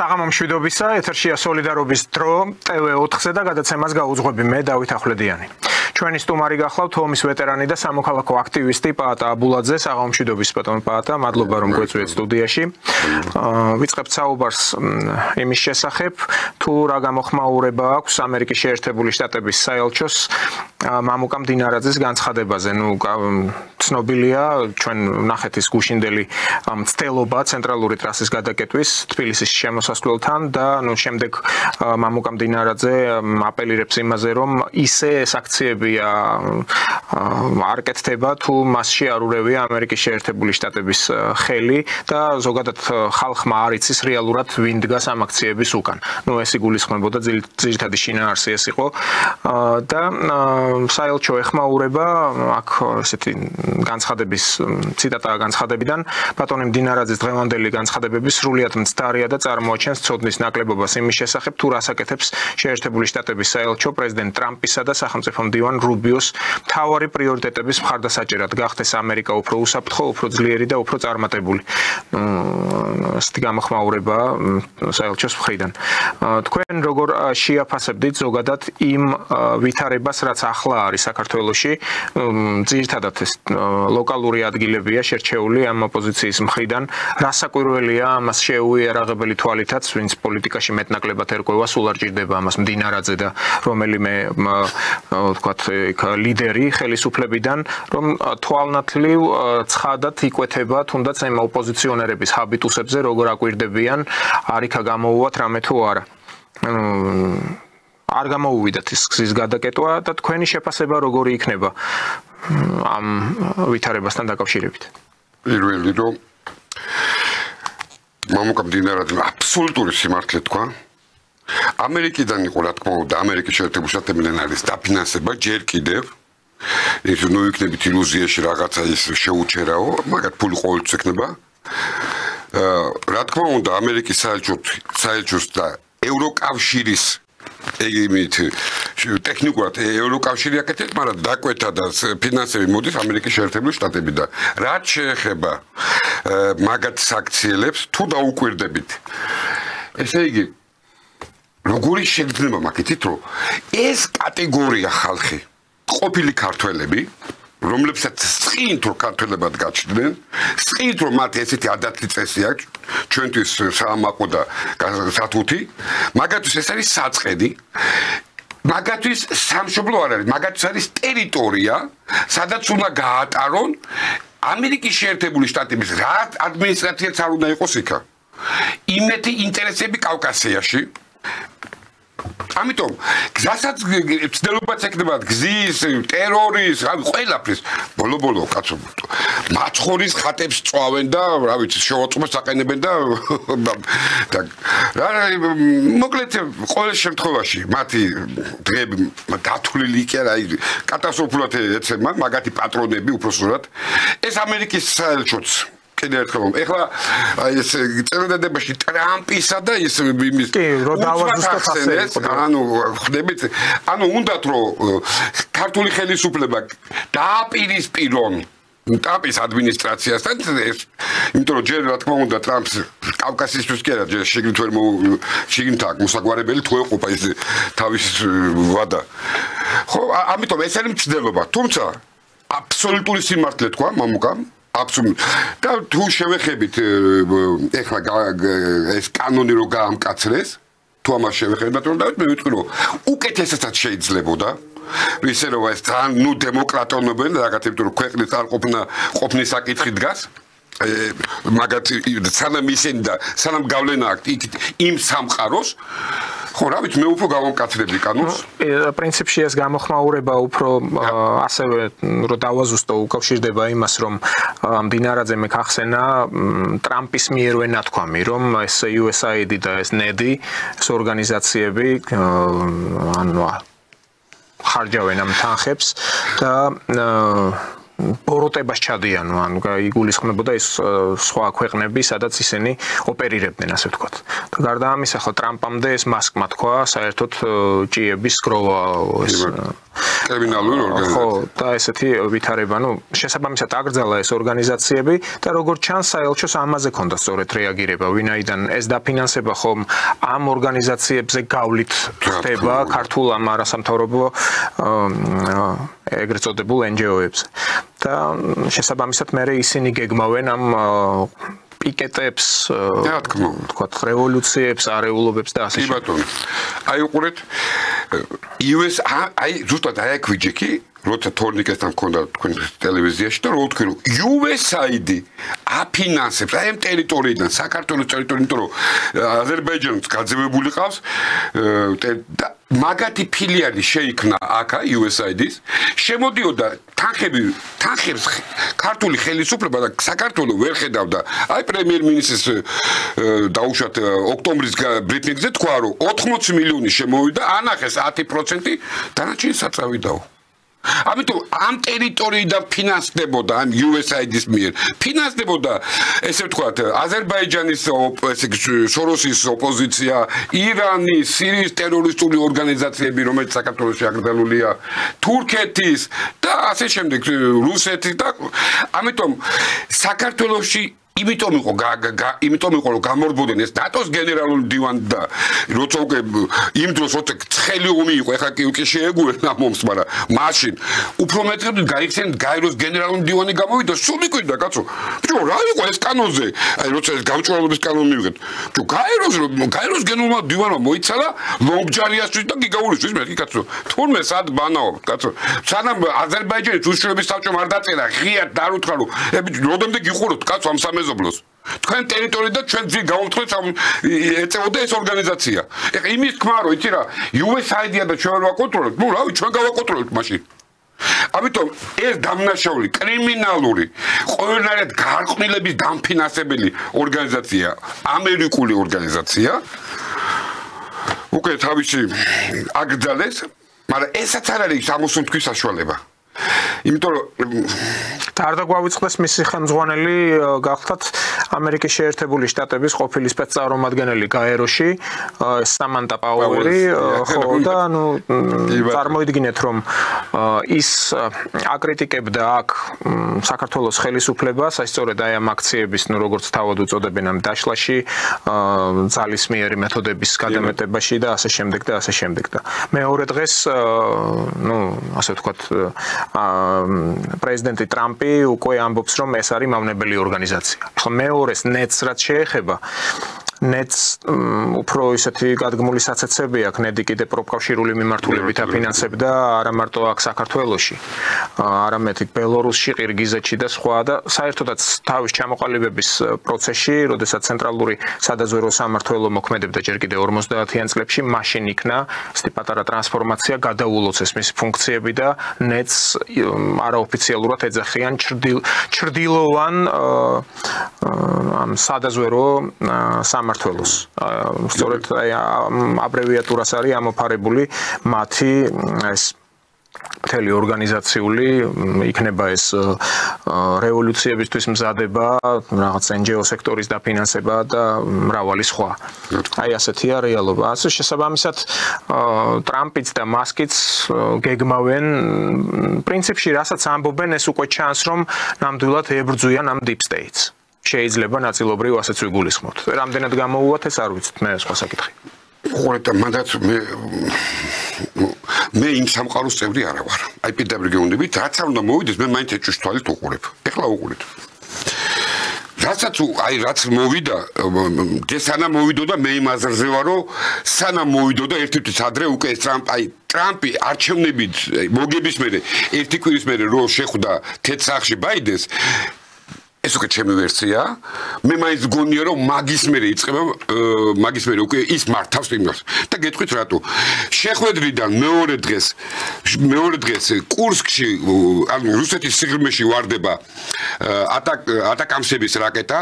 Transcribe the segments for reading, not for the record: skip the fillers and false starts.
საღამო მშვიდობისა, ეთერშია სოლიდარობის დრო, TV4-ზე და გადაცემას გაუძღვები მე დავით ახვლედიანი. ჩვენი სტუმარი გახლავთ ომის ვეტერანი და სამოქალაქო აქტივისტი პაატა აბულაძე. საღამო მშვიდობის ბატონო პაატა, მადლობა რომ გვეწვიეთ სტუდიაში. ვიწყებთ საუბარს იმის შესახებ, თუ რა გამოხმაურება აქვს ამერიკის შეერთებული შტატების საელჩოს მამუკა მდინარაძის განცხადებაზე. ცნობილია ჩვენ ნახეთ ის გუშინდელი მცდელობა ცენტრალური ტრასის გადაკეტვის თბილისის შემოსასვლელთან და შემდეგ მამუკა მდინარაძე აპელირებს იმაზე რომ ისე ეს აქციები არ კეთდება თუ მასში არ ურევია ამერიკის შეერთებული შტატების ხელი და ზოგადად ხალხმა არ იცის რეალურად ვინ დგას ამ აქციების უკან. ეს იგულისხმებოდა ძირითადი შინაარსი ეს იყო და საელჩო ეხმაურება აქ ესეთი განცხადების ციტატაა განცხადებიდან ბატონი მდინარაძის დღევანდელი განცხადებები სრულიად მცდარია და წარმოაჩენს ცოდნის ნაკლებობას იმის შესახებ თუ რას აკეთებს შეერთებული შტატების საელჩო პრეზიდენტ ტრამპისა და სახელმწიფო მდივან რუბიოს მთავარი პრიორიტეტების მხარდასაჭერად გახდეს ამერიკა უფრო უსაფრთხო, უფრო ძლიერი და უფრო წარმატებული. ასეთი გამოხმაურება საელჩოს მხრიდან. თქვენ როგორ შეაფასებდით ზოგადად იმ ვითარებას, რაც ახლა არის საქართველოში, ძირითადად ეს ლოკალური ადგილებია შერჩეული ამ ოპოზიციის მხრიდან, რა საკვირველია ამას შეუიარაღებელი თვალითაც, ვინც პოლიტიკაში მეტნაკლებად ერკვევა, სულ არ ჭირდება ამას მდინარაძე და რომელიმე ვთქვათ ლიდერი ხელისუფლებიდან, რომ თვალნათლივ ცხადად იკვეთება თუნდაც ამ ოპოზიციონერების ჰაბიტუსებზე, როგორ აკვირდებიან, არიქა გამოუვათ რამე თუ არა. არ გამოუვიდათ ის გზის გადაკეტვა და თქვენი შეფასება როგორი იქნება ამ ვითარებასთან დაკავშირებით. პირველი რომ მამუკა მდინარაძე აბსოლუტური სიმართლე თქვა. ამერიკიდან იყო რა თქმა უნდა ამერიკის შეერთებული შტატებიდან არის დაფინანსება ჯერ კიდევ ეს ნუ იქნებით ილუზიაში რაღაცა ის შეუჩერაო, მაგათ ფული ყოველთვის ექნება. რა თქმა უნდა ამერიკის საელჩოს და ევროკავშირის ეგიმით ტექნიკურად ევროკავშირი აკეთებს, მაგრამ დაკვეთა და ფინანსები მოდის ამერიკის შეერთებული შტატებიდან. რაც შეეხება მაგათ საქციელებს, თუ დაუკვირდებით. ესე იგი როგორი შეგრძნება მაგითით, რომ ეს კატეგორია ხალხი ყოფილი ქართველები, რომლებსაც სწყინთ რომ ქართველებად გაჩნდნენ, სწყინთ რომ მათ ესეთი ადათი წესი აქვს, ჩვენთვის საამაყო და სათუთი, მაგათთვის ეს არის საწყედი. მაგათთვის სამშობლო არ არის, მაგათთვის არის ტერიტორია, სადაც უნდა გაატარონ ამერიკის შეერთებული შტატების რა ადმინისტრაციაც არ უნდა იყოს იქა. იმეთი ინტერესები კავკასიაში. ამიტომ გზასაც ცდილობაც ექნება გზის, ტერორის, ყველაფრის ბოლო კაცო მაცხოვრის ხატებს წვავენ და რა ვიცი შევაწყვეს აყენებენ და მოკლედ ყოველ შემთხვევაში მათი დღეები დათვლილი კი არა კატასტროფულად ეცემა მაგათი პატრონები უბრალოდ ეს ამერიკის საელჩოც კიდევ ერთხელ ეხლა ეს წინადადებაში ტრამპისა და ის იმის ანუ ხდებით ანუ უნდათ რომ ქართული ხელისუფლება დააპირისპირონ ტრამპის ადმინისტრაციასთან ეს იმიტომ რომ ჯერ რა თქმა უნდა ტრამპს კავკასისთვის კი არა ჯერ შეგნით ვერ შეგნით აქვს მოსაგვარებელი თუ ეყოფა ის თავის ვადა ხო ამიტომ ეს არის მცდელობა თუმცა აბსოლუტური სიმართლე თქვა მამუკამ და თუ შევეხებით ეხლა ეს კანონი რო გაამკაცრეს თუ ამას შევეხებით რომ დავით მე ვიტყვი რომ უკეთესად შეიძლებოდა ისე რომ ეს თან ნუ დემოკრატონებენ რაღაც იმიტომ რომ ქვეყნის ყოფნის საკითხი დგას მაგათ სანამ ისინი და სანამ გავლენა აქვს იმ სამყაროს ხო რა ვიცი მე უფრო გავამკაცრებდი კანონს პრინციპში ეს გამოხმაურება უფრო ასევე რომ დავაზუსტო უკავშირდება იმას რომ მდინარაძე მე ხახსენა ტრამპის მიერვე ნათქვამი რომ ეს USAID და ეს NEDI ეს ორგანიზაციები ანუ ხარჯავენ ამ თანხებს და ბოროტებას ჩადიანო, ანუ იგულისხმებოდა ის სხვა ქვეყნები, სადაც ისინი ოპერირებდნენ, ასე ვთქვათ. და გარდა ამისა, ხო ტრამპამდე ეს მასკმა თქვა, საერთოდ ჭიების გროვა ეს კრიმინალური ორგანიზაცია. ხო, და ესეთი ვითარება, შესაბამისად აგრძელა ეს ორგანიზაციები და როგორც ჩანს, საელჩოს ამაზე ქონდა სწორედ რეაგირება, ვინაიდან ეს დაფინანსება ხომ ამ ორგანიზაციებზე გავლით ხდება ქართულ ამ არასამთავრობო ეგრეთ წოდებულ NGO-ებს. და შესაბამისად მე ისინი გეგმავენ ამ პიკეტებს, თქვათ, რევოლუციებს, არეულობებს და ასე შემდეგ. აი უყურეთ ზუსტად აი აქ ვიჯექი, როცა თორნიკესთან მქონდა თქვენ ტელევიზიაში და რო ვთქვი, რომ USAID აფინანსებს აი ამ ტერიტორიიდან, საქართველოს ტერიტორიიდან, იმიტომ რომ აზერბაიჯანს გაძევებული ყავს და მაგათი ფილიალი შეიქმნა აქა USAID-ის, შემოდიოდა თანხებს ქართული ხელისუფლება და საქართველოს ვერ ხედავდა. აი პრემიერ-მინისტრის დაუშვათ ოქტომბრის ბრიფინგზე თქვა, რომ 80 მილიონი შემოვიდა, ანახეს 10%, დანარჩენი საწავიდაო. ამიტომ ამ ტერიტორიიდან ფინანსდებოდა ამ USAID-ის მიერ. ფინანსდებოდა, ესე ვთქვათ, აზერბაიჯანის სოროსის ოპოზიცია, ირანის, სირიის ტერორისტული ორგანიზაციები, რომელიც საქართველოში აგრძელულია, თურქეთის და ასე შემდეგ, რუსეთის და ამიტომ საქართველოში იმიტომ იყო რომ გამორბოდნენ ეს დატოს გენერალური დივანი და როცა უკვე იმ დროს როცა ცხელი ომი იყო, ეხლა კი შეეგუენ ამ ომს, მაგრამ მაშინ უფრო მეტად გაიქცნენ გაეროს გენერალური დივანი გამოვიდა, სულ მიკვირდა კაცო. ბიჭო, რა იყო ეს კანონზე? აი როცა ეს გამჭვირვალობის კანონი მივიღეთ. ბიჭო, გაეროს გენერალურმა დივანმა მოიცალა ლომჯარიასთვის და გიგაურისთვის, მეთქი კაცო. თურმე სად ბანაობ, კაცო. სანამ აზერბაიჯანის უშიშროების საბჭომ არ დაწერა, ღიად და არ უთხრა რომ როდემდე გიყუროთ კაცო ამ სამეზობლოს. თქვენ ტერიტორიიდან ჩვენ ძი გავუთხრეთ ეწეოდა ეს ორგანიზაცია. ეხლა იმის თქმა რომ იცი რა, USAID-ია და ჩვენ ვაკონტროლებთ, რავი, ჩვენ გავაკონტროლებთ მაშინ. ამიტომ ეს დამნაშაველი კრიმინალური ყოველნაირად გარყვნილების დამფინანსებელი ორგანიზაცია, ამერიკული ორგანიზაცია. უკვე თავისი აგრძელეს, მაგრამ ესაც არ არის ამოსუნთქვის საშუალება. იმიტომ რომ არ დაგვავიწყდეს მისი ხელმძღვანელი გახდათ ამერიკის შეერთებული შტატების ყოფილი სპეცწარმომადგენელი გაეროში, სამანტა პაუერი, ხო და წარმოიდგინეთ რომ ის აკრიტიკებდა აქ საქართველოს ხელისუფლებას, აი სწორედ აი ამ აქციების, როგორც თავად უწოდებენ ამ დაშლაში, ძალისმიერი მეთოდების გადამეტებაში და ასე შემდეგ და ასე შემდეგ და მეორე დღეს ასე ვთქვათ პრეზიდენტი ტრამპი უკვე ამბობს რომ ეს არის მავნებელი ორგანიზაცია. ხო მეორეს ნეტს რაც შეეხება ნეტს უფრო ისეთი გადგმული საცეცები აქვს, ნეტი კიდე პროფკავშირული მიმართულებით აფინანსებდა არა მარტო აქ საქართველოში, არამედ ბელორუსში, ყირგიზეთში და სხვა და საერთოდაც თავის ჩამოყალიბების პროცესში, როდესაც ცენტრალური სადაზვერვო სამმართველო მოქმედებდა ჯერ კიდე 50-იან წლებში, მაშინ იქნა ესეთი პატარა ტრანსფორმაცია, გადაულოცეს მისი ფუნქციები და ნეტს არაოფიციალურად ეძახიან ჩრდილოვან ამ სადაზვერვო სამმართველოს. სწორედ აბრევიატურას არის ამოფარებული მათი ეს მთელი ორგანიზაციული იქნება ეს რევოლუციებისთვის მზადება, რაღაც NGO სექტორის დაფინანსება და მრავალი სხვა. აი ასეთია რეალობა. ასე შესაბამისად ტრამპიც და მასკიც გეგმავენ პრინციპში, რასაც ამბობენ, ეს უკვე ჩანს, რომ ნამდვილად ებრძვიან ამ deep states. შეიძლება ნაწილობრივ ასეც ვიგულისხმოთ. რამდენად გამოუვათ ეს არ ვიცით, მე სხვა საკითხი. ხოთა მანდაც მე იმ სამყაროს წევრი არა ვარ. აი პირდაპირ გეუბნებით, რაც არ უნდა მოვიდეს, მე მაინც ეჭვს თვალით უყურებ. ეხლა უყურეთ. რაც მოვიდა, სანამ მოვიდოდა მე იმაზრზე ვარ, რომ სანამ მოვიდოდა ერთი თვის ადრე უკვე ეს ტრამპი არჩევნებით მოგების მერე ერთი კვირის მერე რო შეხვდა თეთრ-სახლში ბაიდენს ეს უკვე ჩემი ვერსია. მე მაინც გონია რომ მაგის მერე იწყება, მაგის მერე უკვე ის მართავს იმას. და გეტყვით რატო? შეხვედრიდან მეორე დღეს კურსკში, ანუ რუსეთის სიღრმეში ვარდება ატაკამსების რაკეტა,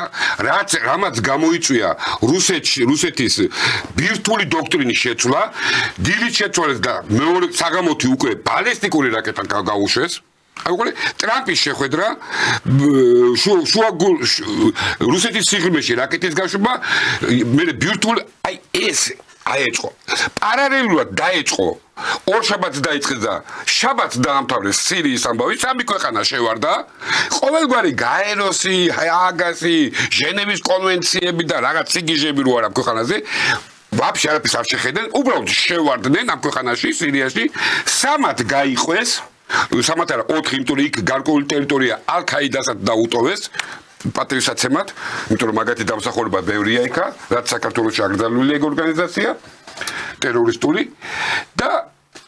რამაც გამოიწვია რუსეთის ბირთვული დოქტრინის შეცვლა, დილით შეცვალეს და მეორე საღამოთი უკვე ბალისტიკური რაკეტა გაუშვეს. აუყოლე ტრამპის შეხვედრა რუსეთის სიღრმეში რაკეტის გაშვება მე ბირთულ აი ეს აეწყო პარალელურად დაეწყო ორშაბათს დაიწყეს და შაბათს დაამთავრეს სირიის ამბავი სამი ქვეყანა შევარდა ყოველგვარი გაეროსი ჰააგასი ჟენევის კონვენციები და რაღაც სიგიჟები რო არა ქვეყანაზე ვაფშე არაფერს არ შეხედენ უბრალოდ შევარდნენ ამ ქვეყანაში სირიაში სამად გაიყვეს სამად არა 4 იმიტომ იქ გარკვეული ტერიტორია ალ-ქაიდასაც დაუტოვეს პატრიოტსაცემად, იმიტომ რომ მაგათი დამსახურება ბევრია იქა, რაც საქართველოში აგრძელებული ორგანიზაცია, ტერორისტული და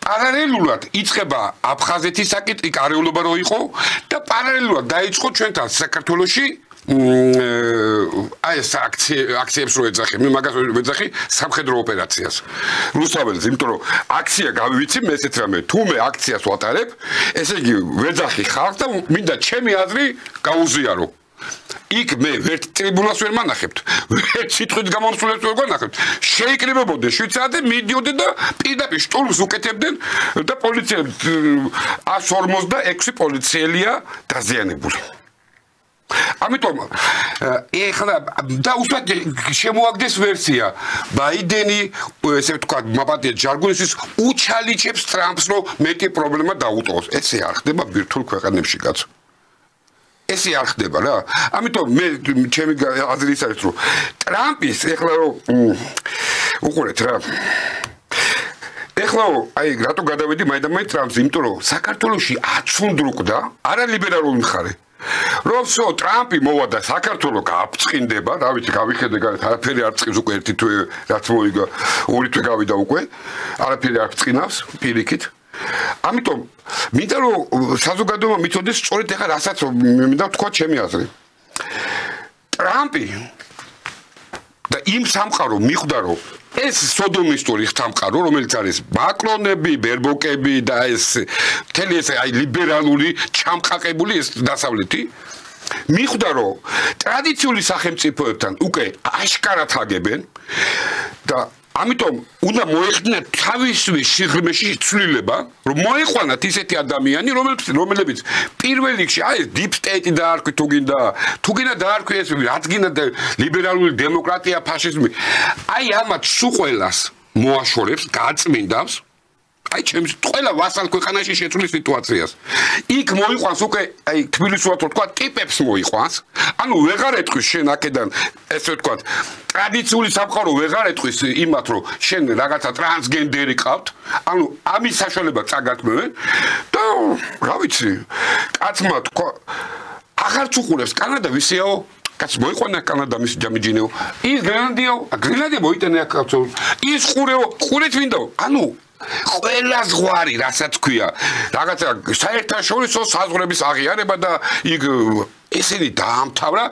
პარალელურად იწყება აფხაზეთის საკითხი, არეულობა რო იყო და პარალელურად დაიწყო ჩვენთან საქართველოში აი ეს აქციებს რო ეძახი, მე მაგას ვეძახი სამხედრო ოპერაციას. რუსთაველს, იმიტომ რომ აქცია გავივიცი მე ესეთ რამე, თუ მე აქციას ვატარებ, ესე იგი ვეძახი ხალხს და მინდა ჩემი აზრი გაუზიარო. იქ მე ვერთ ტრიბუნალს ვერ მანახებთ, ვერთ სიტყვით გამომსვლელს ვერ განახებთ. შეიკრიბებოდნენ შვიცარიელები, მიდიოდნენ და პირდაპირ შტურმს უკეთებდნენ და პოლიციელებს 156 პოლიციელია დაზიანებული. ამიტომ ეხლა და უსვათ შემოაგდეს ვერსია ბაიდენი ესე ვთქვა მაპატია ჯარგონისთვის უჩალიჩებს ტრამპს რომ მეტი პრობლემა დაუტოვოს. ესე არ ხდება ბირთვულ ქვეყანებში კაცო. ესე არ ხდება რა. ამიტომ მე ჩემი აზრი ის არის რომ ტრამპის ეხლა რომ უყურეთ რა. ეხლა აი რატო გადავედი მაინდა-მაინც ტრამპს, იმიტომ რომ საქართველოში აცუნდრუკდა არალიბერალური მხარე. რომ სო ტრამპი მოვა და საქართველო გააფწყინდება, რა ვიცი, გავიხედე გარეთ, არაფერი არ წqins უკვე ერთი თვე რაც მოიგა, ორი თვე გავიდა უკვე, არაფერი არ წqinავს პირიქით. ამიტომ მინდა რომ საზოგადოება მიცოდეს სწორედ ეხლა რასაც მინდა თქვა ჩემი აზრი. ტრამპი და იმ სამყარო მიხვდა რომ ეს სოდომისტური სამყარო რომელიც არის მაკრონები, ბერბოკები და ეს მთელი ეს აი ლიბერალური ჩამყაყებული ეს დასავლეთი მიხვდა რომ ტრადიციული სახელმწიფოებთან უკვე აშკარად აგებენ და ამიტომ უნდა მოეხდინათ თავისივე სიღრმეში ცვლილება, რომ მოეყვანათ ისეთი ადამიანი, რომლებიც პირველ რიგში აი ეს deep state დაარქვი თუ გინდა დაარქვი ეს რადგინა ლიბერალური დემოკრატია, ფაშიზმი. აი ამათ სულ ყველას მოაშორებს, გაწმინდავს. აი ჩემს ყველა ვასალ ქვეყანაში შეცვლის სიტუაციას. იქ მოიყვანს უკვე აი თბილისურად თქვა ტიპებს მოიყვანს. ანუ ვეღარ ეთქვის შენ აქედან ესე ვთქვა ტრადიციული სამყარო ვეღარ ეთქვის იმათ რომ შენ რაღაცა ტრანსგენდერი ყავთ. ანუ ამის საშუალება წაგატმევენ და რა ვიცი კაცმა თქვა აღარც უყურებს კანადა ვისეაო კაც მოიყვანა კანადა მის ჯამიჯინეო ის გრენლანდია მოიტანა კაცო ის ყურეთ ვინდაო ანუ ყველა ზღვარი რასაც ქვია რაღაცა საერთაშორისო საზღვრების აღიარება და იქ ესენი დაამთავრა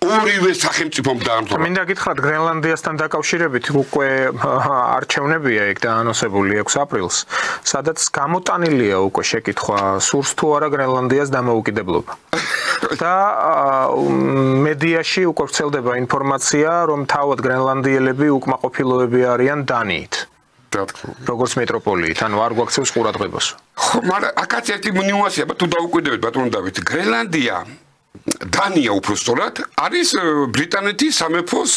ორივე სახელმწიფომ დაამთავრა. მინდა გითხრათ გრენლანდიასთან დაკავშირებით უკვე არჩევნებია იქ დაანონსებული 6 აპრილს, სადაც გამოტანილია უკვე შეკითხვა სურს თუ არა გრენლანდიას დამოუკიდებლობა. და მედიაში უკვე ვრცელდება ინფორმაცია, რომ თავად გრენლანდიელები უკმაყოფილოები არიან დანიით. როგორც მეტროპოლიით, ანუ არ გვაქცევს ყურადღებას. ხო, მაგრამ აქაც ერთი ნიუანსია, თუ დაუკვირდებით ბატონო დავით, გრენლანდია დანია უფრო სწორად არის ბრიტანეთის სამეფოს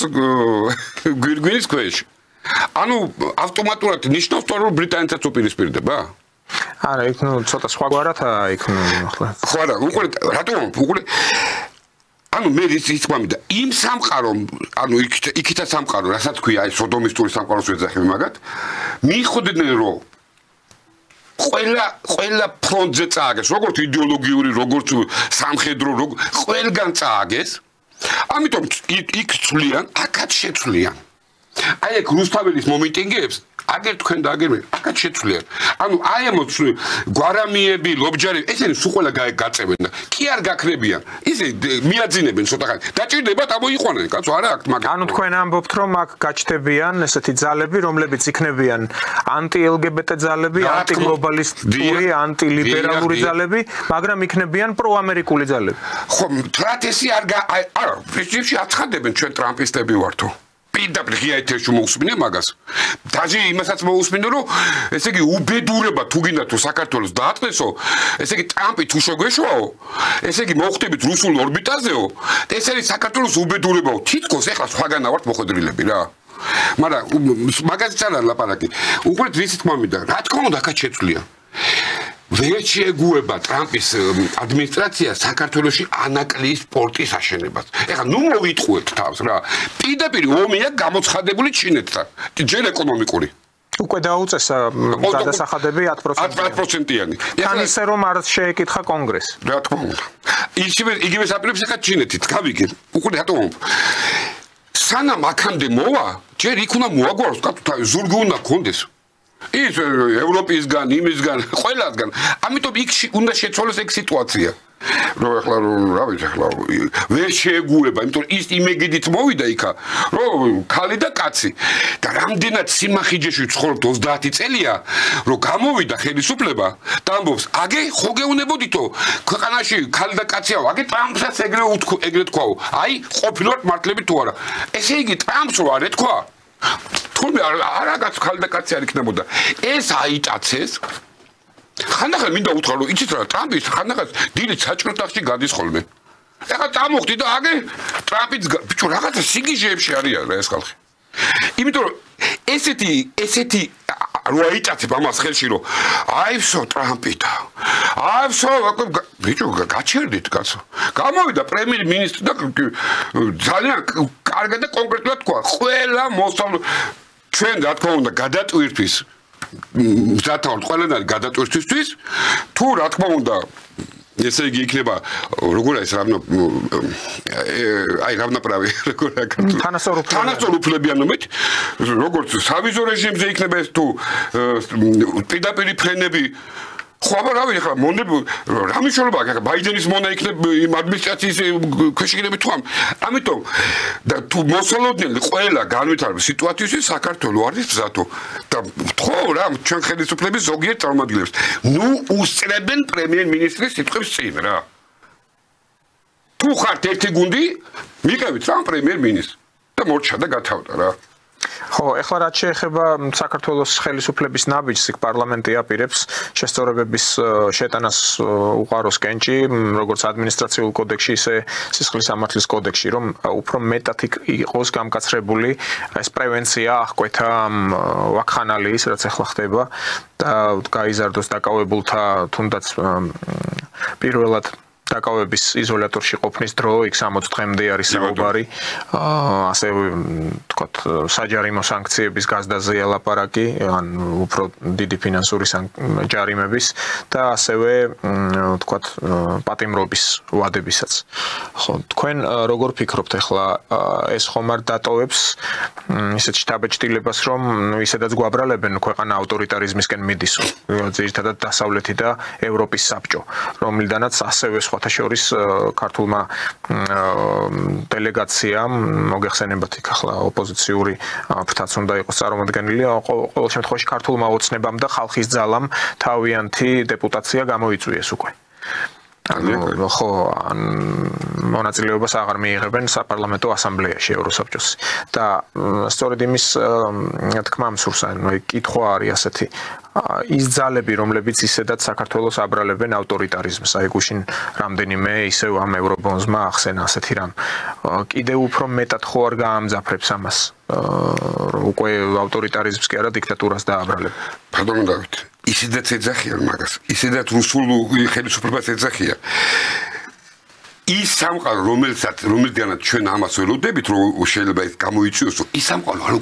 გვირგვინის ქვეშ. ანუ ავტომატურად ნიშნავს რომ ბრიტანეთსაც უპირისპირდება? არა, იქ ცოტა სხვაგვარადაა იქ ახლა. ხო, არა, უყურეთ, რატომ? უყურეთ ანუ მე ის მომიდა იმ სამყარომ ანუ იქითა სამყარო რასაც ქვია აი სოდომისტური სამყაროს ვეძახები მაგათ მიხვდნენ რომ ყველა ფრონტზე წააგეს როგორც იდეოლოგიური როგორც სამხედრო ყველგან წააგეს ამიტომ იქ ცვლიან აქაც შეცვლიან აი ეგ რუსთაველის მომიტინგეებს აგერ თქვენ და აგერ მე აქაც შეცვლიან ანუ აი ამოც გვარამიები ლობჯარი ესენი სულ ყველა გაწევენ და კი არ გაქრებიან ისე მიაძინებენ ცოტა ხანი დაჭირდებათ ამოიყვანენ კაცო არა აქ მაგ ანუ თქვენ ამბობთ რომ აქ გაჩნდებიან ესეთი ძალები რომლებიც იქნებიან ანტი-LGBT ძალები ანტი-გლობალისტური ანტი-ლიბერალური ძალები მაგრამ იქნებიან პროამერიკული ძალები ხო ტრატესი არა პრინციპში აცხადებენ ჩვენ ტრამპისტები ვართო პირდაპირ ღია ეთერში მოусმინე მაგას. დაჟე იმასაც მოусმინე, რომ ესე იგი უბედურება თუ გინდა თუ საქართველოს დაატყესო, ესე იგი ტრამპი თუ შეგვეშوارო, ესე იგი მოხვდებით რუსულ ორბიტაზეო, ეს არის საქართველოს უბედურებაო. თითქოს ეხლა სხვაგანა ვართ მოხვედრილები რა. მაგრამ მაგაზეც არ ლაპარაკი. უყურეთ რის თქმა მინდა, რა თქმა უნდა აქაც შეცვლია. ვერ შეეგუება ტრამპის ადმინისტრაცია საქართველოში ანაკლიის პორტის აშენებას. ეხლა ნუ მოვიტყუეთ თავს რა. პირდაპირ ომია გამოცხადებული ჩინეთთან. ჯერ ეკონომიკური. უკვე დაუწესა გადასახადები 10%-იანი. თან ისე რომ არ შეეკითხა კონგრესს. რა თქმა უნდა. იგივე საპირებს ეხლა ჩინეთით, გავიგე. უკვე რატომ? სანამ აქამდე მოვა, ჯერ იქ უნდა მოაგვაროს, ზურგი უნდა გქონდეს. ის ევროპისგან, იმისგან, ყველასგან. ამიტომ იქ უნდა შეცვალოს ეგ სიტუაცია. რომ ახლა რა ვიცი ახლა ვერ შეეგუება, იმიტომ ის იმეგიდით მოვიდა იქა, რომ ქალი და კაცი და რამდენად სიმახიჯეში ცხოვრობთ 30 წელია, რომ გამოვიდა ხელისუფლება და ამბობს, აგე ხო გეუნებოდითო, ქვეყანაში ქალი და კაციაო, აგე ტრამპსაც ეგრე თქვაო. აი, ყოფილვართ მართლები თუ არა. ესე იგი ტრამპს რო არ ეთქვა თუმცა არაგაც ქალი და კაცი არ იქნებოდა. ეს აიტაცეს. ხანდახან მინდა უთხრა რომ იცით რა ტრამპის ხანდახან დილით საჭიროთახში გადის ხოლმე. ეხლა წამოხდი და აგე ტრამპიც ბიჭო რაღაცა სიგიჟეებში არის რა ეს ხალხი. იმიტომ რომ ესეთი რო აიტაცებ ამას ხელში რომ აივსო ტრამპი და აივსო ბიჭო გაჩერდით კაცო. გამოვიდა პრემიერ-მინისტრი და ძალიან კარგად და კონკრეტულად თქვა ყველა მოსწავლე ჩვენ რა თქმა უნდა გადატვირთვის მზათავთ ყველანაირ გადატვირთვისთვის თუ რა თქმა უნდა ესე იგი იქნება როგორ არის რავნაპრავი როგორ თანასწორუფლებიანობით როგორც სავიზო რეჟიმზე იქნება ეს თუ პირდაპირი ფრენები ხო აბა რა ვიცი ხა მონები რა მნიშვნელობა აქვს ბაიდენის მონა იქნება იმ ადმინისტრაციის ქვეშ იქნება თუ ამიტომ და თუ მოსალოდნელი ყველა განვითარების სიტუაციაში საქართველოს არის მზათო და ხო რა ჩვენ ხელისუფლების ზოგიერთ წარმომადგენლებს ნუ უსწრებენ პრემიერ-მინისტრის სიტყვებს წინ რა თუ ხართ ერთი გუნდი მიყევით რა პრემიერ-მინისტრს და მორჩა და გათავდა რა ხო, ეხლა რაც შეეხება საქართველოს ხელისუფლების ნაბიჯს, იქ პარლამენტი აპირებს შესწორებების შეტანას უყაროს კენჭი, როგორც ადმინისტრაციულ კოდექსში, ისე სისხლის სამართლის კოდექსში, რომ უფრო მეტად იყოს გამკაცრებული ეს პრევენცია, აღკვეთა ვაქხანალიის, რაც ეხლა ხდება და გაიზარდოს დაკავებულთა თუნდაც პირველად დაკავების იზოლატორში ყოფნის დრო იქ 60 დღემდე არის საუბარი. ასე ვთქვათ, საჯარიმო სანქციების გაზრდაზეა ლაპარაკი, ან უფრო დიდი ფინანსური ჯარიმების და ასევე ვთქვათ, პატიმრობის ვადებისაც. ხო, თქვენ როგორ ფიქრობთ ახლა ეს ხომ არ დატოვებს ისეთ შთაბეჭდილებას, რომ ისედაც გვაბრალებენ ქვეყანა ავტორიტარიზმისკენ მიდის, ძირითადად დასავლეთი და ევროპის საბჭო, რომლიდანაც ასევე სხვათა შორის ქართულმა დელეგაციამ მოგეხსენებათ იქ ახლა ოპოზიციური ფრთაც უნდა იყოს წარმოადგენილი ყოველ შემთხვევაში ქართულმა ოცნებამ და ხალხის ძალამ თავიანთი დეპუტაცია გამოიწვიეს უკვე ხო მონაწილეობას აღარ მიიღებენ საპარლამენტო ასამბლეაში ევროსაბჭოს და სწორედ იმის თქმა მსურს აი კითხვა არის ასეთი ის ძალები რომლებიც ისედაც საქართველოს აბრალებენ ავტორიტარიზმს აი გუშინ რამდენიმე ისევ ამ ევრობონზმა ახსენა ასეთი რამ კიდევ უფრო მეტად ხო არ გაამძაფრებს ამას უკვე ავტორიტარიზმს კი არა დიქტატურას დააბრალებ პარდონ დავით ისედაც ეძახიან მაგას ისედაც რუსულ ხელისუფლებას ეძახიან ის სამყარო რომელთანაც ჩვენ ამას ველოდებით რომ შეიძლება ეს გამოიწვიოს ის სამყარო არ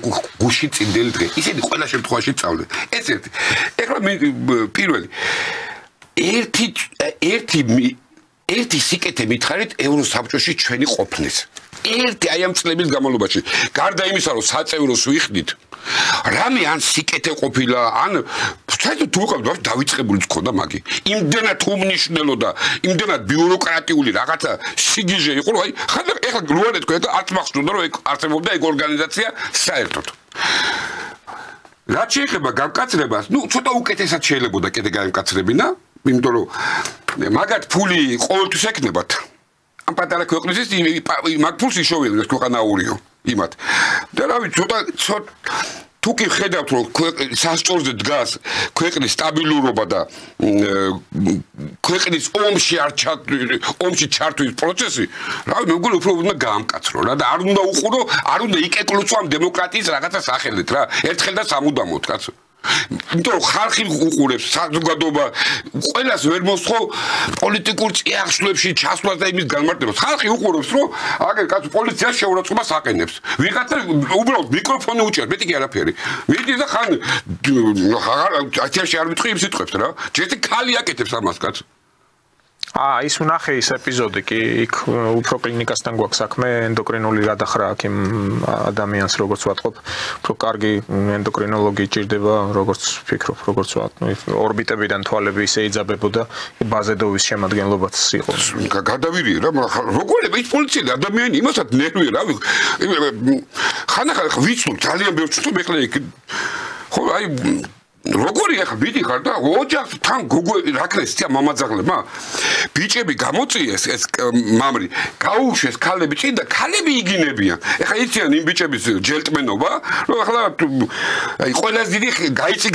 გუში წინდელი დღე ისინი ყველა შემთხვევაში წავლენ ეს ერთი ეხლა პირველი ერთი სიკეთე მითხარით ევროსაბჭოში ჩვენი ყოფნის ერთი აი ამ წლების განმავლობაში გარდა იმისა რომ საწევროს ვიხდით რამე ან სიკეთე ყოფილა ან საერთოდ თუ ვიყავთ დავიწყებული თქონდა მაგი იმდენად უმნიშვნელო და იმდენად ბიუროკრატიული რაღაცა სიგიჟე იყო რომ აი ხან ეხლა გლუანეთ თქვენ და არც მახსოვდა რომ არსებობდა ეგ ორგანიზაცია საერთოდ რაც შეეხება გამკაცრებას ნუ ცოტა უკეთესად შეიძლებოდა კიდე გამკაცრებინა იმიტომ რომ მაგათ ფული ყოველთვის ეკნებათ ამ პატარა ქვეყნისთვის მაგ ფულს იშოვიდნენ ეს ქვეყანა აურიო იმათ. და რავი, ცოტა თუ კი ხედავთ რომ სასწორზე დგას ქვეყნის სტაბილურობა და ქვეყნის ომში ჩართვის პროცესი, რავი, მე მგონი უფრო უნდა გაამკაცრო რა და არ უნდა უყურო, არ უნდა იკეკლოცო ამ დემოკრატიის რაღაცა სახელით რა, ერთხელ და სამუდამოდ კაცო. იმიტომ რომ ხალხი უყურებს საზოგადოება ყველას ვერ მოსხო პოლიტიკურ წიაღშლებში ჩასვლას და იმის განმარტებას. ხალხი უყურებს რომ აგერ კაცო პოლიცია შეურაცხყოფას აყენებს. ვიღაცა უბრალოდ მიკროფონი უჭერს, მეტი კი არაფერი. მიდი და ხან ათიაში არ ვიტყვი იმ სიტყვებს რა. ჯერ ქალი აკეთებს ამას კაცო. ის ვნახე ის ეპიზოდი კი იქ უფრო კლინიკასთან გვაქვს საქმე ენდოკრინული გადახრა აქ იმ ადამიანს როგორც ვატყობ უფრო კარგი ენდოკრინოლოგი ჭირდება როგორც ფიქრობ როგორც ორბიტებიდან თვალები ისე იძაბებოდა ბაზედოვის შემადგენლობაც იყო გადავირიე რა როგორ ის პოლიცია ადამიანი იმასაც ნერვია რა ხანახან ვიცნობ ძალიან ბევრს ვთქვი ეხლა იქ ხო აი როგორი ახლა ვიდი ხარ და ოჯახთან რაკრესია მამაძაღლებმა ბიჭები გამოწიეს ეს მამრი გაუშვეს ქალები წინ და ქალები იგინებიან ახლა იციან იმ ბიჭების ჯელტმენობა რომ ახლა აი ყველას დიდი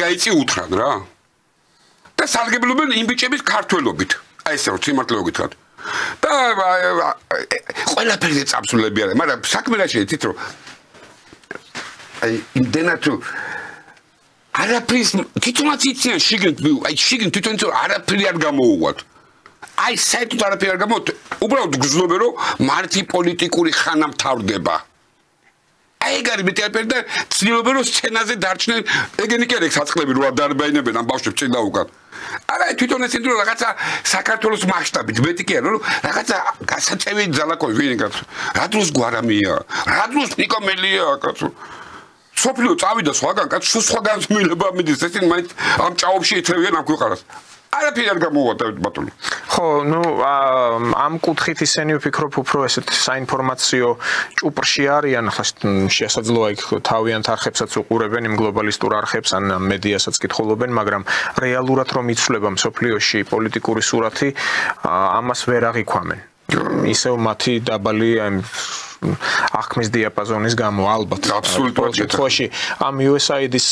გაიწი უთხრან რა და სარგებლობენ იმ ბიჭების ქართველობით აი ესე რომ სიმართლე გითხრათ და ყველაფერზე წამსულები არა მაგრამ საქმე რა შეიძლება რომ აი იმდენად არაფრის თვითონაც იციან შიგნით თვითონ არაფერი არ გამოუვათ აი საერთოდ არაფერი არ გამოუვათ უბრალოდ გრძნობენ რომ მარტი პოლიტიკური ხანა მთავრდება აი ეგ არის მეტი არაფერი და ცდილობენ რომ სცენაზე დარჩნენ ეგენი კი არის საწყლები რო ადარბაინებენ ამ ბავშვებს წინ და უკან არა თვითონ ეს ინდრო რაღაცა საქართველოს მასშტაბით მეტი კი არა რომ რაღაცა გასაწევი ძალაკოვი ვინ კაცო რა დროს გვარამია რა დროს ნიკომელია კაცო სოფლიო წავიდა სხვაგან კაცო სხვა განსმილება მიდის ესენ მაინც ამ ჭაობში ეთევიან ამ ქვეყანას არაფერი არ გამოუვადა ბატონო ხო ნუ ამ კუთხით ისინი ვფიქრობ უფრო ესეთ საინფორმაციო ჭუპრში არიან ხა შესაძლოა იქ თავიანთ არხებსაც უყურებენ იმ გლობალისტურ არხებს ან მედიასაც კითხულობენ მაგრამ რეალურად რომ იცვლება სოფლიოში პოლიტიკური სურათი ამას ვერ აღიქვამენ ისევ მათი დაბალი აღქმის დიაპაზონის გამო ალბათ აბსოლუტურად შემთხვევაში ამ USAID-ის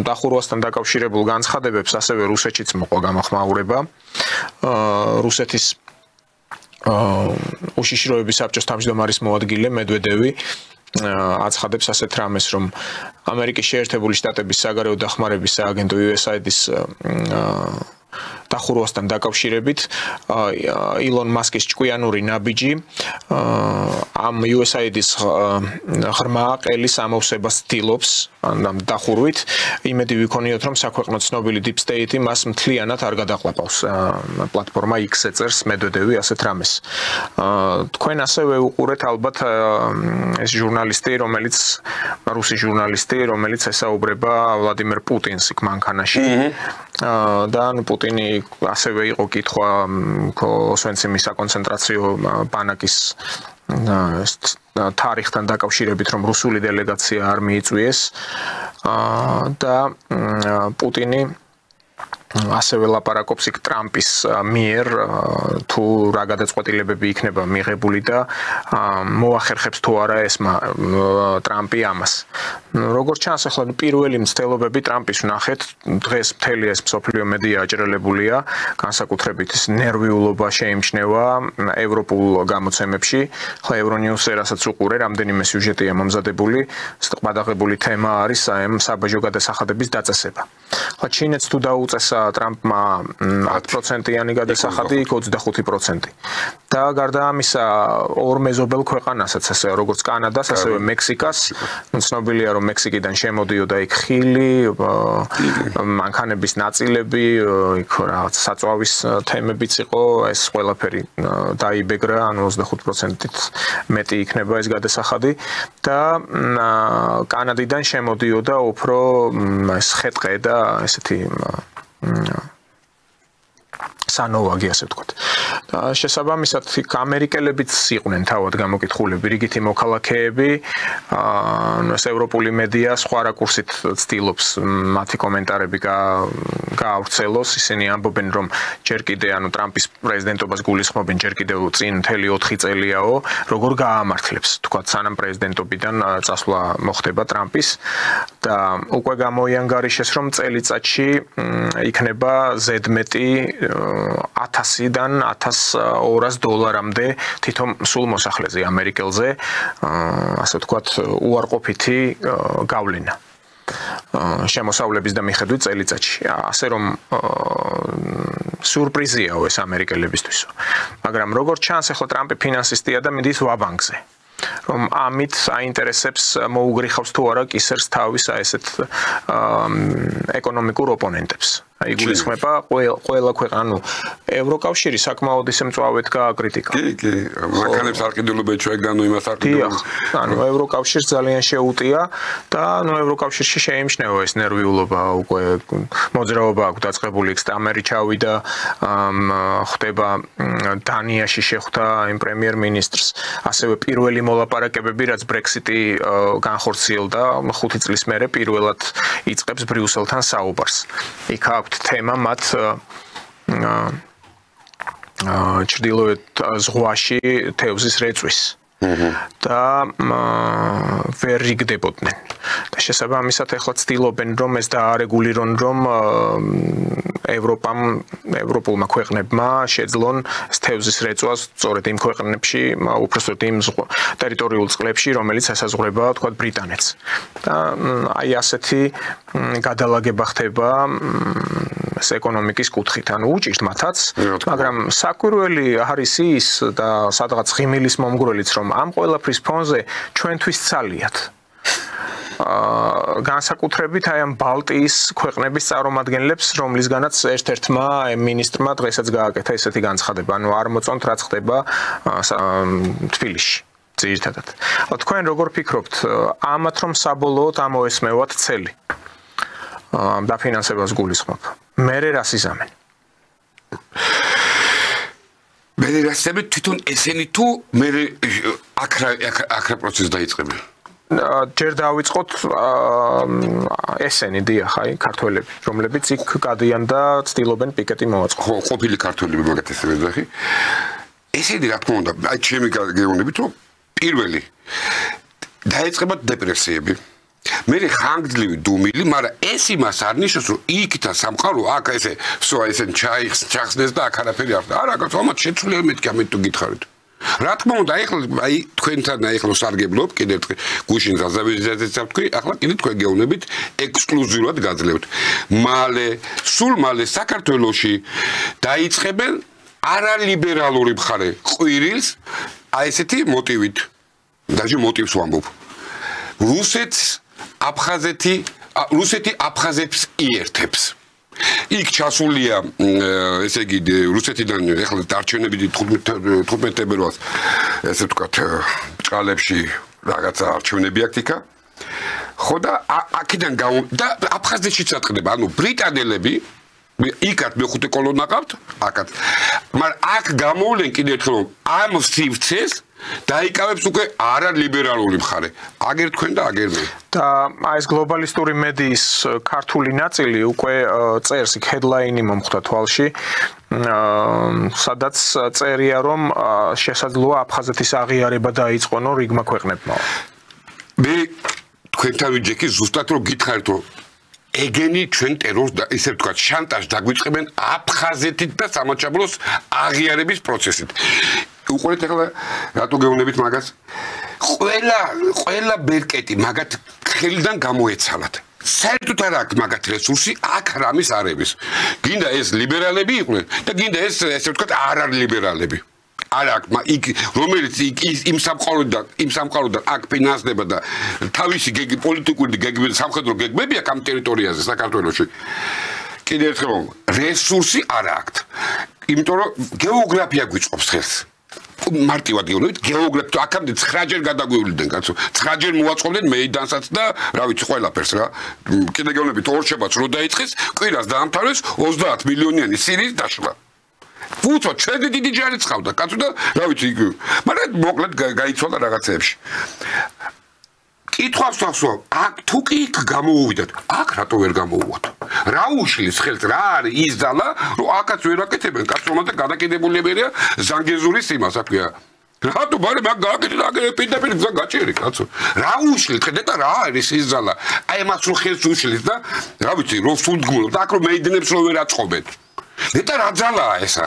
დახურვასთან დაკავშირებულ განცხადებებს ასევე რუსეთშიც მოყვა გამოხმაურება რუსეთის უშიშროების საბჭოს თავმჯდომარის მოადგილე მედვედევი აცხადებს ასეთ რამეს რომ ამერიკის შეერთებული შტატების საგარეო დახმარების სააგენტო USAID-ის დახურვასთან დაკავშირებით ილონ მასკის ჭკვიანური ნაბიჯი ამ USAID-ის ღრმა ყელის ამოვსებას ცდილობს ამ დახურვით იმედი ვიქონიოთ რომ საქვეყნო ცნობილი Deep State-ი მას მთლიანად არ გადაყლაპავს პლატფორმა X-ზე წერს მედვედევი ასეთ რამეს თქვენ ასევე უყურეთ ალბათ ეს ჟურნალისტი რომელიც რუსი ჟურნალისტი რომელიც ესაუბრება ვლადიმერ პუტინს იქ მანქანაში და პუტინი ასევე იყო კითხვა ოსვენციმის საკონცენტრაციო ბანაკის თარიღთან დაკავშირებით რომ რუსული დელეგაცია არ მიიწვიეს და პუტინი ასევე ლაპარაკობს იქ ტრამპის მიერ თუ რა გადაწყვეტილებები იქნება მიღებული და მოახერხებს თუ არა ეს ტრამპი ამას. როგორც ჩანს ახლა პირველი მცდელობები ტრამპის ვნახეთ დღეს მთელი ეს მსოფლიო მედია აჭრელებულია განსაკუთრებით ეს ნერვიულობა შეიმჩნევა ევროპულ გამოცემებში. ახლა Euronews-ზე რასაც უყურე რამდენიმე სიუჟეტია მომზადებული ყბადაღებული თემა არის საბაჟო გადასახადების დაწესება. ახლა ჩინეთს თუ დაუწესა ტრამპმა 10%-იანი გადასახადი იქ 25%. და გარდა ამისა ორ მეზობელ ქვეყანასაც ასე როგორც კანადას, ასევე მექსიკას, ცნობილია რომ მექსიკიდან შემოდიოდა იქ ხილი, მანქანების ნაწილები, იქ რაღაც საწვავის თემებიც იყო, ეს ყველაფერი დაიბეგრა, ანუ 25%-ით მეტი იქნება ეს გადასახადი და კანადიდან შემოდიოდა უფრო ეს ხეტყე და ესეთი სანოვაგი ასე ვთქვათ. შესაბამისად ამერიკელებიც იყვნენ თავად გამოკითხულები, რიგითი მოქალაქეები, ეს ევროპული მედია სხვა რაკურსით ცდილობს მათი კომენტარები გაავრცელოს, ისინი ამბობენ, რომ ჯერ კიდე ტრამპის პრეზიდენტობას გულისხმობენ, ჯერ კიდევ წინ მთელი 4 წელიაო, როგორ გაამართლებს, თქვათ, სანამ პრეზიდენტობიდან წასვლა მოხდება ტრამპის და უკვე გამოიანგარიშეს, რომ წელიწადში იქნება ზედმეტი 1000-დან 1200 დოლარამდე თითო სულ მოსახლეზე ამერიკელზე, ასე ვთქვათ, უარყოფითი გავლენა შემოსავლების და მიხედვით წელიწადში. ასე რომ სიურპრიზიაო ეს ამერიკელებისთვისო. მაგრამ როგორც ჩანს, ახლა ტრამპი ფინანსისტია და მიდის ვაბანკზე. რომ ამით აინტერესებს მოუგრიხავს თუ არა კისერს თავის ესეთ ეკონომიკურ ოპონენტებს. აი გულისხმება ყველა ქვეყანა, ევროკავშირი საკმაოდ ისე მწვავედ გააკრიტიკა. კი, მანქანებს არ ყიდულობენ ჩვენგანო იმას არ ყიდულობენ. ევროკავშირს ძალიან შეუტია და ევროკავშირში შეიმჩნევა ეს ნერვიულობა, უკვე მოძრაობა აქვს დაწყებული, სტამერი ჩავიდა, ხდება დანიაში შეხვდა იმ პრემიერ-მინისტრს, ასევე პირველი მოლაპარაკებები, რაც ბრექსიტი განხორციელდა 5 წლის მერე პირველად იწყებს ბრიუსელთან საუბარს. იქ აქვთ თემა მათ ჩრდილოეთ ზღვაში თევზის რეწვის და ვერ რიგდებოდნენ. და შესაბამისად ახლა ცდილობენ, რომ ეს დაარეგულირონ, რომ ევროპულმა ქვეყნებმა შეძლონ თევზის რეწვას სწორედ იმ ქვეყნებში, უпроსტოდ იმ ტერიტორიულ წყლებში, რომელიც ესაზღვრება, თქვათ, ბრიტანეთს. და აი ასეთი გადალაგება ხდება ეს ეკონომიკის კუთხით, ანუ უჭირთ მათაც, მაგრამ საკვირველი არის ის და სადღაც ღიმილის მომგვრელიც, რომ ამ ყველაფრის ფონზე ჩვენთვის ცალიათ. განსაკუთრებით აი ამ ბალტიის ქვეყნების წარმომადგენლებს, რომლისგანაც ერთ-ერთმა მინისტრმა დღესაც გააკეთა ესეთი განცხადება, ანუ არ მოწონთ რაც ხდება თბილისში. ძირითადად. თქვენ როგორ ფიქრობთ, ამათ რომ საბოლოოდ ამოესმევათ ცელი? დაფინანსებას გულისხმობ. მერე რას იზამენ? მერე რასები თვითონ ესენი თუ მერე აქრა პროცესი დაიწყებენ? ჯერ დავიწყოთ ესენი დიახ, აი ქართველები, რომლებიც იქ გადიან და ცდილობენ პიკეტი მოაწყოს. ხო, ყოფილი ქართველები მაგათ ესე ვეძახი. ესენი რა თქმა უნდა, აი ჩემი გეუბნებით, რომ პირველი დაიწყებათ დეპრესიები. მერე ხანგრძლივი დუმილი, მაგრამ ეს იმას არ ნიშნავს, რომ იქითა სამყარო აქ ესე ესენ ჩახსნეს და აქ არაფერი არ ხდება. არა, კაცო, ამათ შეცვლია მეთქი, ამით თუ გითხარით. რა თქმა უნდა, ეხლა აი თქვენთან ეხლა სარგებლობ, კიდევ გუშინ ზაზავიზეცაც ვთქვი, ახლა კიდევ თქვენ გეუბნებით ექსკლუზიურად გაძლევთ. სულ მალე საქართველოში დაიწყებენ არალიბერალური მხარე ყვირილს, აი ესეთი მოტივით. დაჟე მოტივს ვამბობ. რუსეთი აფხაზეთს იერთებს. იქ ჩასულია, ესე იგი, რუსეთიდან ეხლა არჩევნები 15 თებერვალს, ესე ვთქვათ, ჭალებში რაღაცა არჩევნები აქვს იქა. ხო და აქედან და აფხაზეთშიც ატყდება, ანუ ბრიტანელები იქაც მეხუთე კოლონა ყავთ, აქაც. მაგრამ აქ გამოვლენ კიდევ ერთხელ, რომ ამ სივრცეს დაიკავებს უკვე არალიბერალური მხარე. აგერ თქვენ და აგერ მე. და აი ეს გლობალისტური მედიის ქართული ნაწილი უკვე წერს, იქ ჰედლაინი მომხვდა თვალში, სადაც წერია, რომ შესაძლოა აფხაზეთის აღიარება დაიწყონო რიგმა ქვეყნებმა. მე თქვენთან ვიჯექი ზუსტად რომ გითხარით, რომ ეგენი ჩვენ ტერორს და ისე ვთქვათ, შანტაჟს დაგვიწყებენ აფხაზეთით და სამაჩაბლოს აღიარების პროცესით. უყურეთ ახლა რატო გეუბნებით მაგას? ყველა ბერკეტი მაგათ ხელიდან გამოეცალათ. საერთოდ არ აქვს მაგათ რესურსი, აქ რამის არების. გინდა ეს ლიბერალები იყვნენ და გინდა ეს ესე ვთქვათ არალიბერალები. არ აქვს რომელიც იმ სამყაროდან აქ ფინანსდება და თავისი პოლიტიკური გეგმები, სამხედრო გეგმები აქვს ამ ტერიტორიაზე საქართველოში. კიდევ ერთხელ რესურსი არ აქვს. იმიტომ რომ გეოგრაფია გვიწყობს ხელს. მარტივად გეუბნებით, გეოგრაფია აქამდე 9-ჯერ გადაგვივლდნენ, კაცო. 9-ჯერ მოაწყობდნენ მეიდანსაც და რა ვიცი, ყველაფერს რა. კიდე გეუბნებით, ორშაბათს რო დაიწყეს, კვირას დაამთავრეს 30 მილიონიანი სირიის დაშლა. უცბო ჩვენი დიდი ჯარი ცხავდა კაცო და რა ვიცი მაგრამ მოკლედ გაიცვალა რაღაცეებში კითხვას ვახსოვ აქ თუ კი გამოუვიდათ აქ რატო ვერ გამოუვათ რა უშლის ხელს რა არის ის ძალა რომ აქაც ვერ აკეთებენ კაცო მაგრამ გადაკიდებულებია ზანგეზურის იმას აქვია რატო ბარე მაგ გააკეთე პირდაპირ გზა გაჭერი კაცო რა უშლის ხედეთ რა არის ის ძალა აი მას რო ხელს უშლის და რა ვიცი რო სულდგმულობ და აქ რო მეიდნებს რო ვერ აწყობენ ნეტა რა ძალაა ესა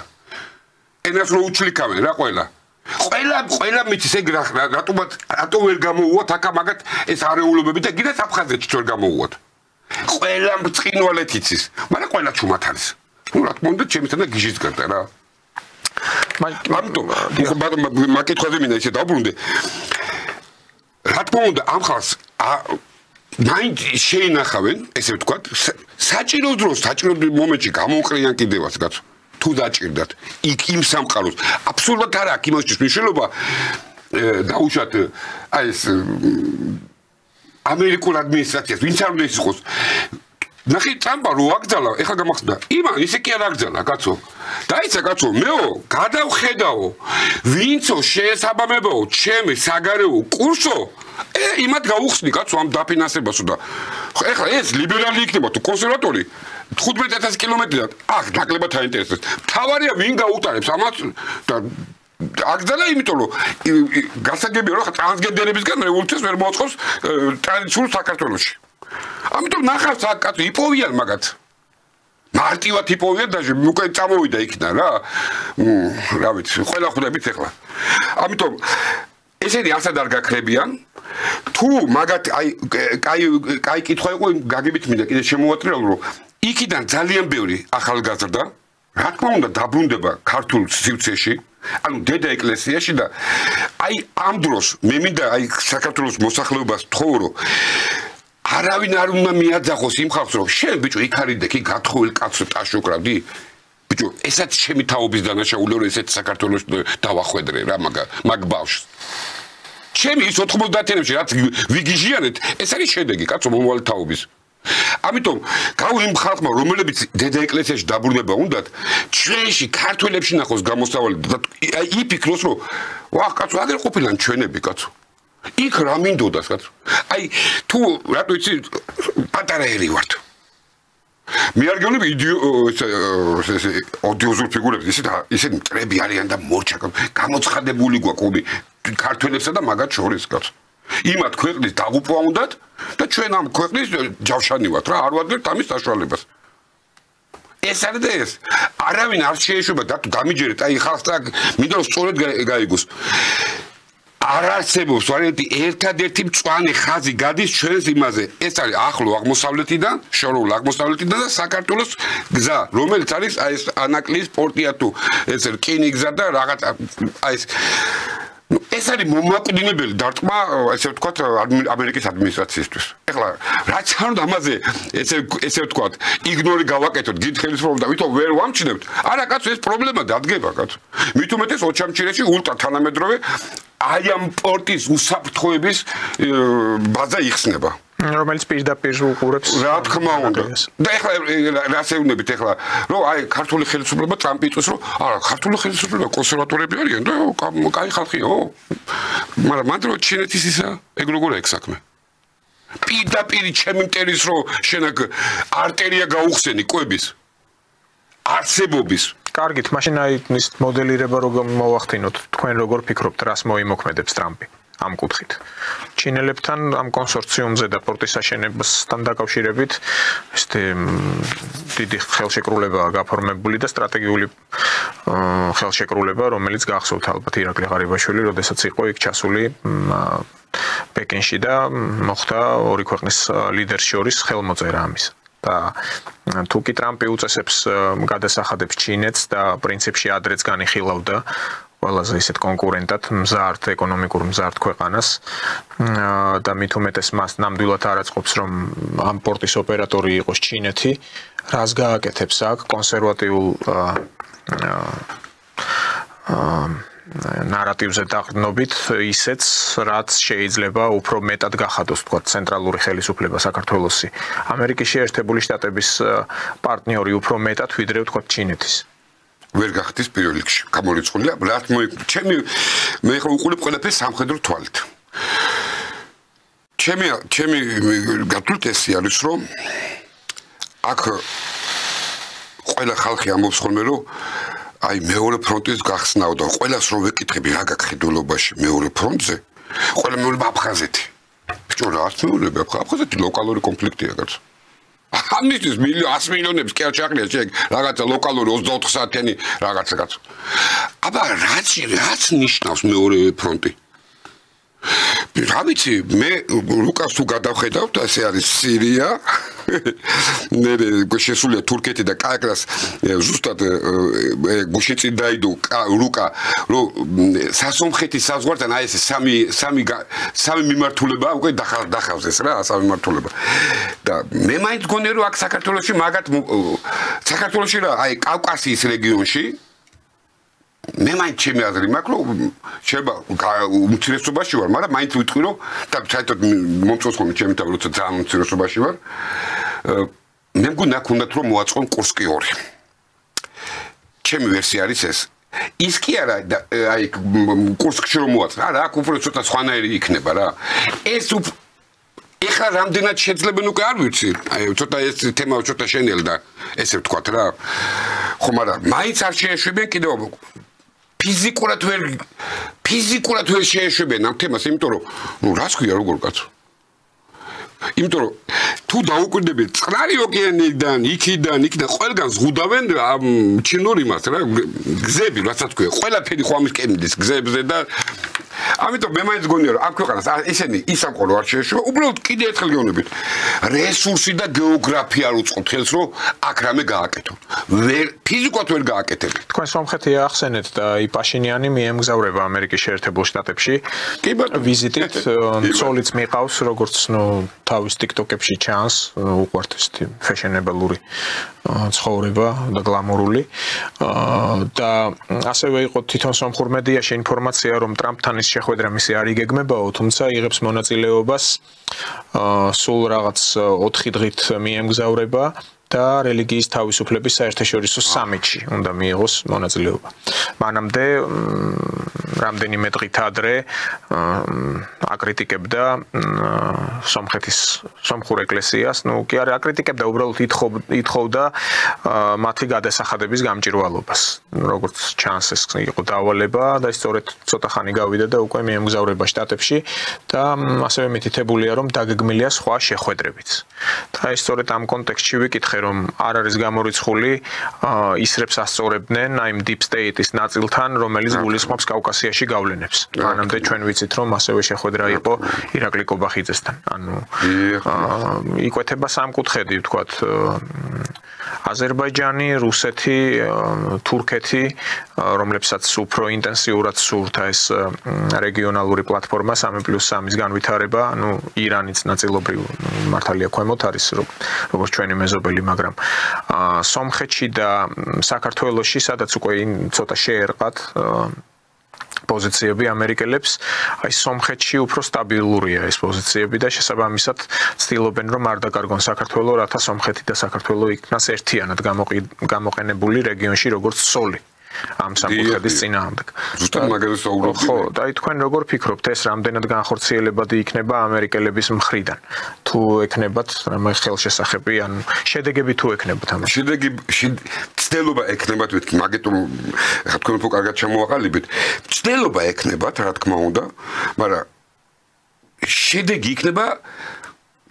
ენას რო უჩლიქავენ რა ყველა მითის ეგ რატო ვერ გამოუვათ აქა მაგათ ეს არეულობები და კიდე აფხაზეთში ვერ გამოუვათ ყველა მწყინვალეთ იცის მაგრამ ყველა ჩუმად არის ნუ რა თქმა უნდა ჩემთან და გიჟის გარდა რა ამიტომ მაკითხავდი მინდა ისე დავბრუნდე რა თქმა უნდა ამ ხალხს მაინც შეინახავენ ესე ვთქვათ საჭირო დროს საჭირო მომენტში გამოუყრიან კიდევაც კაცო თუ დაჭირდათ იქ იმ სამყაროს აბსოლუტურად არ აქვს იმისთვის მნიშვნელობა დაუშვათ აი ეს ამერიკულ ადმინისტრაციას ვინც არ უნდა ის იყოს ნახე ტრამპა რო აკძალა ეხლა გამახსნა იმან ისე კი არ აკძალა კაცო დაიცა კაცო მეო გადავხედაო ვინცო შეესაბამებაო ჩემი საგარეო კურსო იმათ გაუხსნი კაცო ამ დაფინანსებასო და ეხლა ეს ლიბერალი იქნება თუ კონსერვატორი 15000 კილომეტრიდან აქ ნაკლებად აინტერესებს თავარია ვინ გაუტარებს ამას და აკძალა იმიტომ რომ გასაგებია რომ ტრანსგენდერებისგან რევოლუციას ვერ მოაწყობს ტრადიციულ საქართველოში ამიტომ ნახავს აქ კაცო იპოვიან მაგათ მარტივად იპოვიან და უკვე წამოვიდა იქიდან რა ვიცი ყველა ხვდებით ეხლა ამიტომ ესენი ასად არ გაქრებიან თუ მაგათ აი კაი კითხვა იყო გაგებით მინდა კიდე შემოვატრიალო რომ იქიდან ძალიან ბევრი ახალგაზრდა რა თქმა უნდა დაბრუნდება ქართულ სივრცეში ანუ დედა ეკლესიაში და აი ამ დროს მე მინდა აი საქართველოს მოსახლეობას თხოვ რომ არავინ არ უნდა მიაძახოს იმ ხალხს რომ შენ ბიჭო იქ არიდე კი გათხოვილ კაცს ტაში უკრავდი ბიჭო ესაც ჩემი თაობის დანაშაული რომ ესეც საქართველოს დავახვედრე რა მაგ ბავშვს ჩემი ის 90-იანებში რაც ვიგიჟიანეთ ეს არის შედეგი კაცო მომავალი თაობის ამიტომ გავ იმ ხალხმა რომლებიც დედა ეკლესიაში დაბრუნება უნდათ ჩვენში ქართველებში ნახოს გამოსავალი და აი იფიქროს რომ ვახ კაცო აგერ ყოფილან ჩვენები კაცო იქ რა მინდოდას კაცო აი თუ რატო იცი პატარა ერი ვართ მე არ გეუბნები ოდიოზურ ფიგურებს ისე მტრები არიან და მორჩა გამოცხადებული გვაქვს ქართველებსა და მაგათ შორის კაცო იმათ ქვეყნის დაღუპვა უნდათ და ჩვენ ამ ქვეყნის ჯავშანი ვართ რა არ ვადგენთ ამის საშუალებას ეს არის და ეს არავინ არ შეეშვება და გამიჯერეთ აი ხალხს მინდა რომ სწორედ გაიგოს არ არსებობს ვარიანტი ერთადერთი მწვანე ხაზი გადის ჩვენს იმაზე ეს არის ახლო აღმოსავლეთიდან შორეულ აღმოსავლეთიდან და საქართველოს გზა რომელიც არის აი ეს ანაკლის პორტია თუ ეს რკინიგზა და რაღაც აი ეს არის მომაკვდინებელი დარტყმა ესე ვთქვათ ამერიკის ადმინისტრაციისთვის ეხლა რაც არ უნდა ამაზე ესე ვთქვათ იგნორი გავაკეთოთ გითხელის პრობლემა და ვითომ ვერ ვამჩნევთ არა კაცო ეს პრობლემა დადგება კაცო მით უმეტეს ოჩამჩირეში ultra თანამედროვე აი ამ პორტის უსაფრთხოების ბაზა იხსნება რომელიც პირდაპირ უყურებს რა თქმა უნდა და ეხლა რას ეუბნებით ეხლა რომ აი ქართული ხელისუფლება ტრამპი იწვის რომ არა ქართული ხელისუფლება კონსერვატორები არიან და კაი ხალხიო მაგრამ მანდ რო ჩინეთის ისა ეგ როგორ ეგ საქმე პირდაპირ ჩემი მტერის რომ შენ აქ არტერია გაუხსენი კვების არსებობის კარგით მაშინ აი ის მოდელირება როგორ მოვახდინოთ თქვენ როგორ ფიქრობთ რას მოიმოქმედებს ტრამპი ამ კუთხით ჩინელებთან ამ კონსორციუმზე და პორტის აშენებასთან დაკავშირებით ესეთი დიდი ხელშეკრულებაა გაფორმებული და სტრატეგიული ხელშეკრულება რომელიც გახსოვთ ალბათ ირაკლი ღარიბაშვილი როდესაც იყო იქ ჩასული პეკინში და მოხდა ორი ქვეყნის ლიდერს შორის ხელმოწერა ამის და თუ კი ტრამპი უწესებს გადასახადებს ჩინეთს და პრინციპში ადრეც განიხილავდა ყველაზე ისეთ კონკურენტად მზარდ ეკონომიკურ მზარდ ქვეყანას და მით უმეტეს მას ნამდვილად არ აწყობს რომ ამ პორტის ოპერატორი იყოს ჩინეთი რას გააკეთებს აქ კონსერვატიულ ნარატივზე დაყრდნობით ისეც რაც შეიძლება უფრო მეტად გახადოს თქვა ცენტრალური ხელისუფლება საქართველოსი ამერიკის შეერთებული შტატების პარტნიორი უფრო მეტად ვიდრე თქვა ჩინეთის ვერ გახდის პირველ რიგში. გამორიცხულია, რაც ჩემი მე ხო უყურებ ყველაფერს სამხედრო თვალით. ჩემი გათვლით ეს არის, რომ აქ ყველა ხალხი ამბობს ხოლმე, რომ აი მეორე ფრონტის გახსნაო და ყველას რო ვეკითხები რა გაქვს ხედულობაში მეორე ფრონტზე, ყველა მეორე აფხაზეთი. ბიჭო, რა მეურნეობა აფხაზეთი ლოკალური კონფლიქტია კაცო. ამისთვის 100 მილიონებს კი არ ჩაყრია შეგ რაღაცა ლოკალური 24 საათიანი რაღაცა კაცო. აბა რაც ნიშნავს მეორე ფრონტი? რა ვიცი, მე ლუკას თუ გადავხედავთ, ასე არის სირია, შესულია თურქეთი და კაკრას ზუსტად გუშინ წინ დაიდო ლუკა, რომ სასომხეთის საზღვართან აი ეს სამი მიმართულება უკვე დახავს ეს რა, სამი მიმართულება. და მე მაინც გონე რომ აქ საქართველოში მაგათ საქართველოში რა, აი კავკასიის რეგიონში მე მაინც ჩემი აზრი მაქვს რომ შეიძლება უმცირესობაში ვარ, მაგრამ მაინც ვიტყვი რომ და საერთოდ მომწონს ხოლმე ჩემი თავი როცა ძალიან უმცირესობაში ვარ. მე მგონი აქ უნდათ რომ მოაწყონ კურსკი 2. ჩემი ვერსია არის ეს. ის კი არა აი კურსკში რომ მოაწყო, რა აქ უფრო ცოტა სხვანაირი იქნება რა. ეს ეხლა რამდენად შეძლებენ უკვე არ ვიცი. აი ცოტა ეს თემა ცოტა შენელი და ესე ვთქვათ რა. ხო, მაგრამ მაინც არ შეეშვებიან კიდევ ფიზიკურად ვერ შეეშვებიან ამ თემას, იმიტომ რომ ნუ რას ქვია როგორ კაცო. იმიტომ რომ თუ დაუკვირდები წყნარი ოკეანიდან, იქიდან ყველგან ზღუდავენ ამ ჩინურ იმას რა, გზები, რასაც ქვია, ყველაფერი ხო ამის კენდის გზებზე და ამიტომ მე მაინც გონია რომ აქ ქვეყანას ისინი ისამყარო არ შეეშვება, უბრალოდ კიდე ერთხელ გეუბნებით. რესურსი და გეოგრაფია არ უწყობთ ხელს, რომ აქ რამე გააკეთო. ფიზიკურად ვერ გააკეთებთ. თქვენ სომხეთი ახსენეთ და პაშინიანი მიემგზავრება ამერიკის შეერთებულ შტატებში. კი ბატონო, ვიზიტით ცოლიც მიყავს, როგორც თავის TikTok-ებში ჩანს, უყვართ ეს ფეშენებელური ცხოვრება და გლამურული. და ასევე იყო თვითონ სომხურ მედიაში ინფორმაცია, რომ ტრამპთან ის შეხვედრა მისი არ იგეგმებაო, თუმცა იღებს მონაწილეობას სულ რაღაც 4 დღით მიემგზავრება და რელიგიის თავისუფლების საერთაშორისო სამიტში უნდა მიიღოს მონაწილეობა. მანამდე რამდენიმე დღით ადრე აკრიტიკებდა სომხეთის სომხურ ეკლესიას, ნუ კი არა აკრიტიკებდა, უბრალოდ ითხოვდა მათი გადასახადების გამჭირვალობას. როგორც ჩანს ეს იყო დავალება და ის სწორედ ცოტა ხანი გავიდა და უკვე მიემგზავრება შტატებში და ასევე მითითებულია, რომ დაგეგმილია სხვა შეხვედრებიც. და ის სწორედ ამ კონტექსტში ვიკითხე, რომ არ არის გამორიცხული ისრებს ასწორებდნენ აი იმ deep state-ის ნაწილთან, რომელიც გულისხმობს კავკასიაში გავლენებს. მანამდე ჩვენ ვიცით, რომ ასევე შეხვედრა იყო ირაკლი კობახიძესთან. ანუ იკვეთება სამკუთხედი, ვთქვათ, აზერბაიჯანი, რუსეთი, თურქეთი, რომლებსაც უფრო ინტენსიურად სურთ ეს რეგიონალური პლატფორმა 3+3-ის განვითარება, ანუ ირანიც ნაწილობრივ მართალია ქვემოთ არის, როგორც ჩვენი მეზობელი, მაგრამ სომხეთში და საქართველოში, სადაც უკვე ცოტა შეერყათ პოზიციები ამერიკელებს, აი სომხეთში უფრო სტაბილურია ეს პოზიციები და შესაბამისად ცდილობენ რომ არ დაკარგონ საქართველოს, რათა სომხეთი და საქართველო იქნას ერთიანად გამოყენებული რეგიონში როგორც სოლი. ამ სამკუთხედის წინააღმდეგ. ზუსტად მაგაზე საუბრობთ. ხო, და თქვენ როგორ ფიქრობთ, ეს რამდენად განხორციელებადი იქნება ამერიკელების მხრიდან? თუ ექნებათ რამე ხელშესახები, ან შედეგები თუ ექნებათ ამას? შედეგი ცდელობა ექნებათ, მეთქი, მაგიტომ ხა თქვენ უფრო კარგად ჩამოვაყალიბეთ. ცდელობა ექნებათ, რა თქმა უნდა, მაგრამ შედეგი იქნება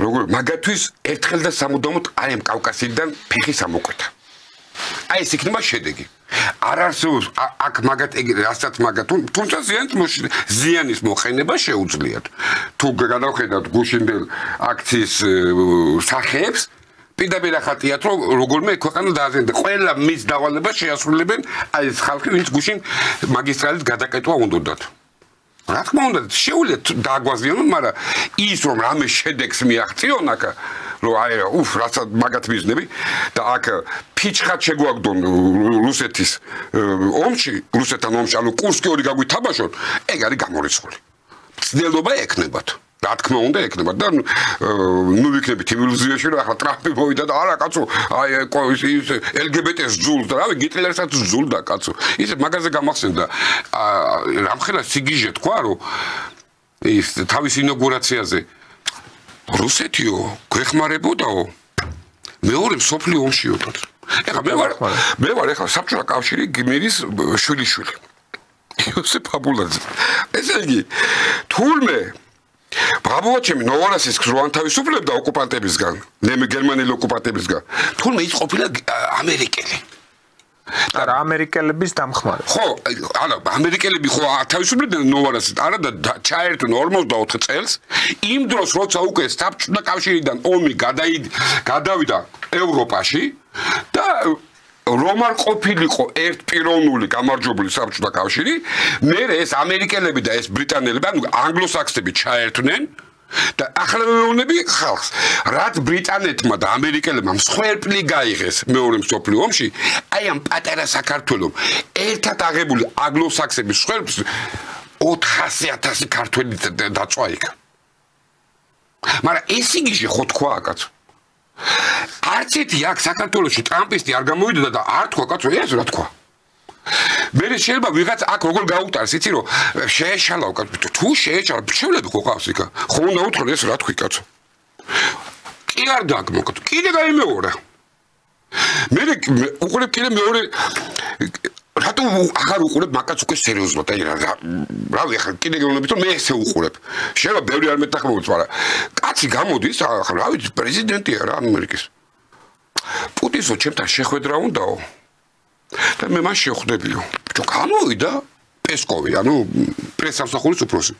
როგორ მაგათვის ერთხელ და სამუდამოდ აი ამ კავკასიიდან ფეხის ამოკვეთა. აი ეს იქნება შედეგი. არ არსებობს აქ მაგათ რასაც მაგათ თუმცა ზიანის მოყენება შეუძლიათ. თუ გადავხედავთ გუშინდელ აქციის სახეებს, პირდაპირ ახატიათ, რომ როგორმე ქვეყანა დააზიანდა. ყველა მის დავალებას შეასრულებენ აი ეს ხალხი, ვინც გუშინ მაგისტრალის გადაკეთვა უნდათ. რა თქმა უნდა, შეუძლიათ დააგვაზიანონ, მაგრამ ის რომ რამე შედეგს მიაღწიონ აქ რომ აი რასაც მაგათ მიზნები და აქ ფიჩხად შეგვაგდონ რუსეთის ომში, რუსეთთან ომში, ანუ კურსკი 2 გაგვითაბაშონ, ეგ არის გამორიცხული. ცდელობა ექნებათ. რა თქმა უნდა ექნება და ნუ ვიქნებით ილუზიაში რომ ახლა ტრამპი მოვიდა და არა კაცო აი ის LGBT-ს ძულს და რავი გიტლერსაც ძულდა კაცო ის მაგაზე გამახსენდა რამხელა სიგიჟე თქვა რომ ის თავის ინოგურაციაზე რუსეთიო გვეხმარებოდაო მეორე მსოფლიო ომშიო ეხლა მე ვარ ეხლა საბჭოთა კავშირი გიმერის შვილიშვილი იოსებ აბულაძე ესე იგი თურმე ბრაბოჩემი ნოვარასის გზვან თავისუფლებდა ოკუპანტებისგან გერმანელი ოკუპანტებისგან თურმე ის ყოფილა ამერიკელი და რა ამერიკელების დამხმარე ხო არა ამერიკელები ხო თავისუფლებდნენ ნოვარასის არა და ჩაერთონ 44 წელს იმ დროს როცა უკვე საბჭოთა კავშირიდან ომი გადავიდა ევროპაში და რომ არ ყოფილიყო ერთპიროვნული გამარჯვებული საბჭოთა კავშირი, მე ეს ამერიკელები და ეს ბრიტანელები, ანუ ანგლოსაქსები ჩაერთვნენ და ახალმეურნეები ხალხს, რაც ბრიტანეთმა და ამერიკელებმა მსხვერპლი გაიღეს მეორე მსოფლიო ომში, აი ამ პატარა საქართველოს ერთად აღებული ანგლოსაქსების მსხვერპლს 400,000 ქართველი დაწვა იქ. მაგრამ ეს იგიჟე ხო თქვა კაცო არც ერთი აქ საქართველოში ტრამპისტი არ გამოვიდა და არ თქვა კაცო ეს რა თქვა მე შეიძლება ვიღაც აქ როგორ გაუტარს იცი რომ შეეშალავ კაცო თუ შეეშალავ შევლები ხო ყავს იქა ხო უნდა უთხრა ეს რა თქვი კაცო კი არ დაგმოკოთ კიდე გაიმეორა მე უყურებ კიდე მეორე რატო აღარ უყურებ მაგაც უკვე სერიოზულად აი რავი ახლა კიდე გეუბნებით რომ მე ესე უყურებ შეიძლება ბევრი არ მეტახმოუც მაგრამ კაცი გამოდის ახლა რავი პრეზიდენტია რა ამერიკის პუტინსო ჩემთან შეხვედრა უნდაო და მე მას შევხვდებიო ბიჭო გამოვიდა პესკოვი ანუ პრესამსახურის უფროსი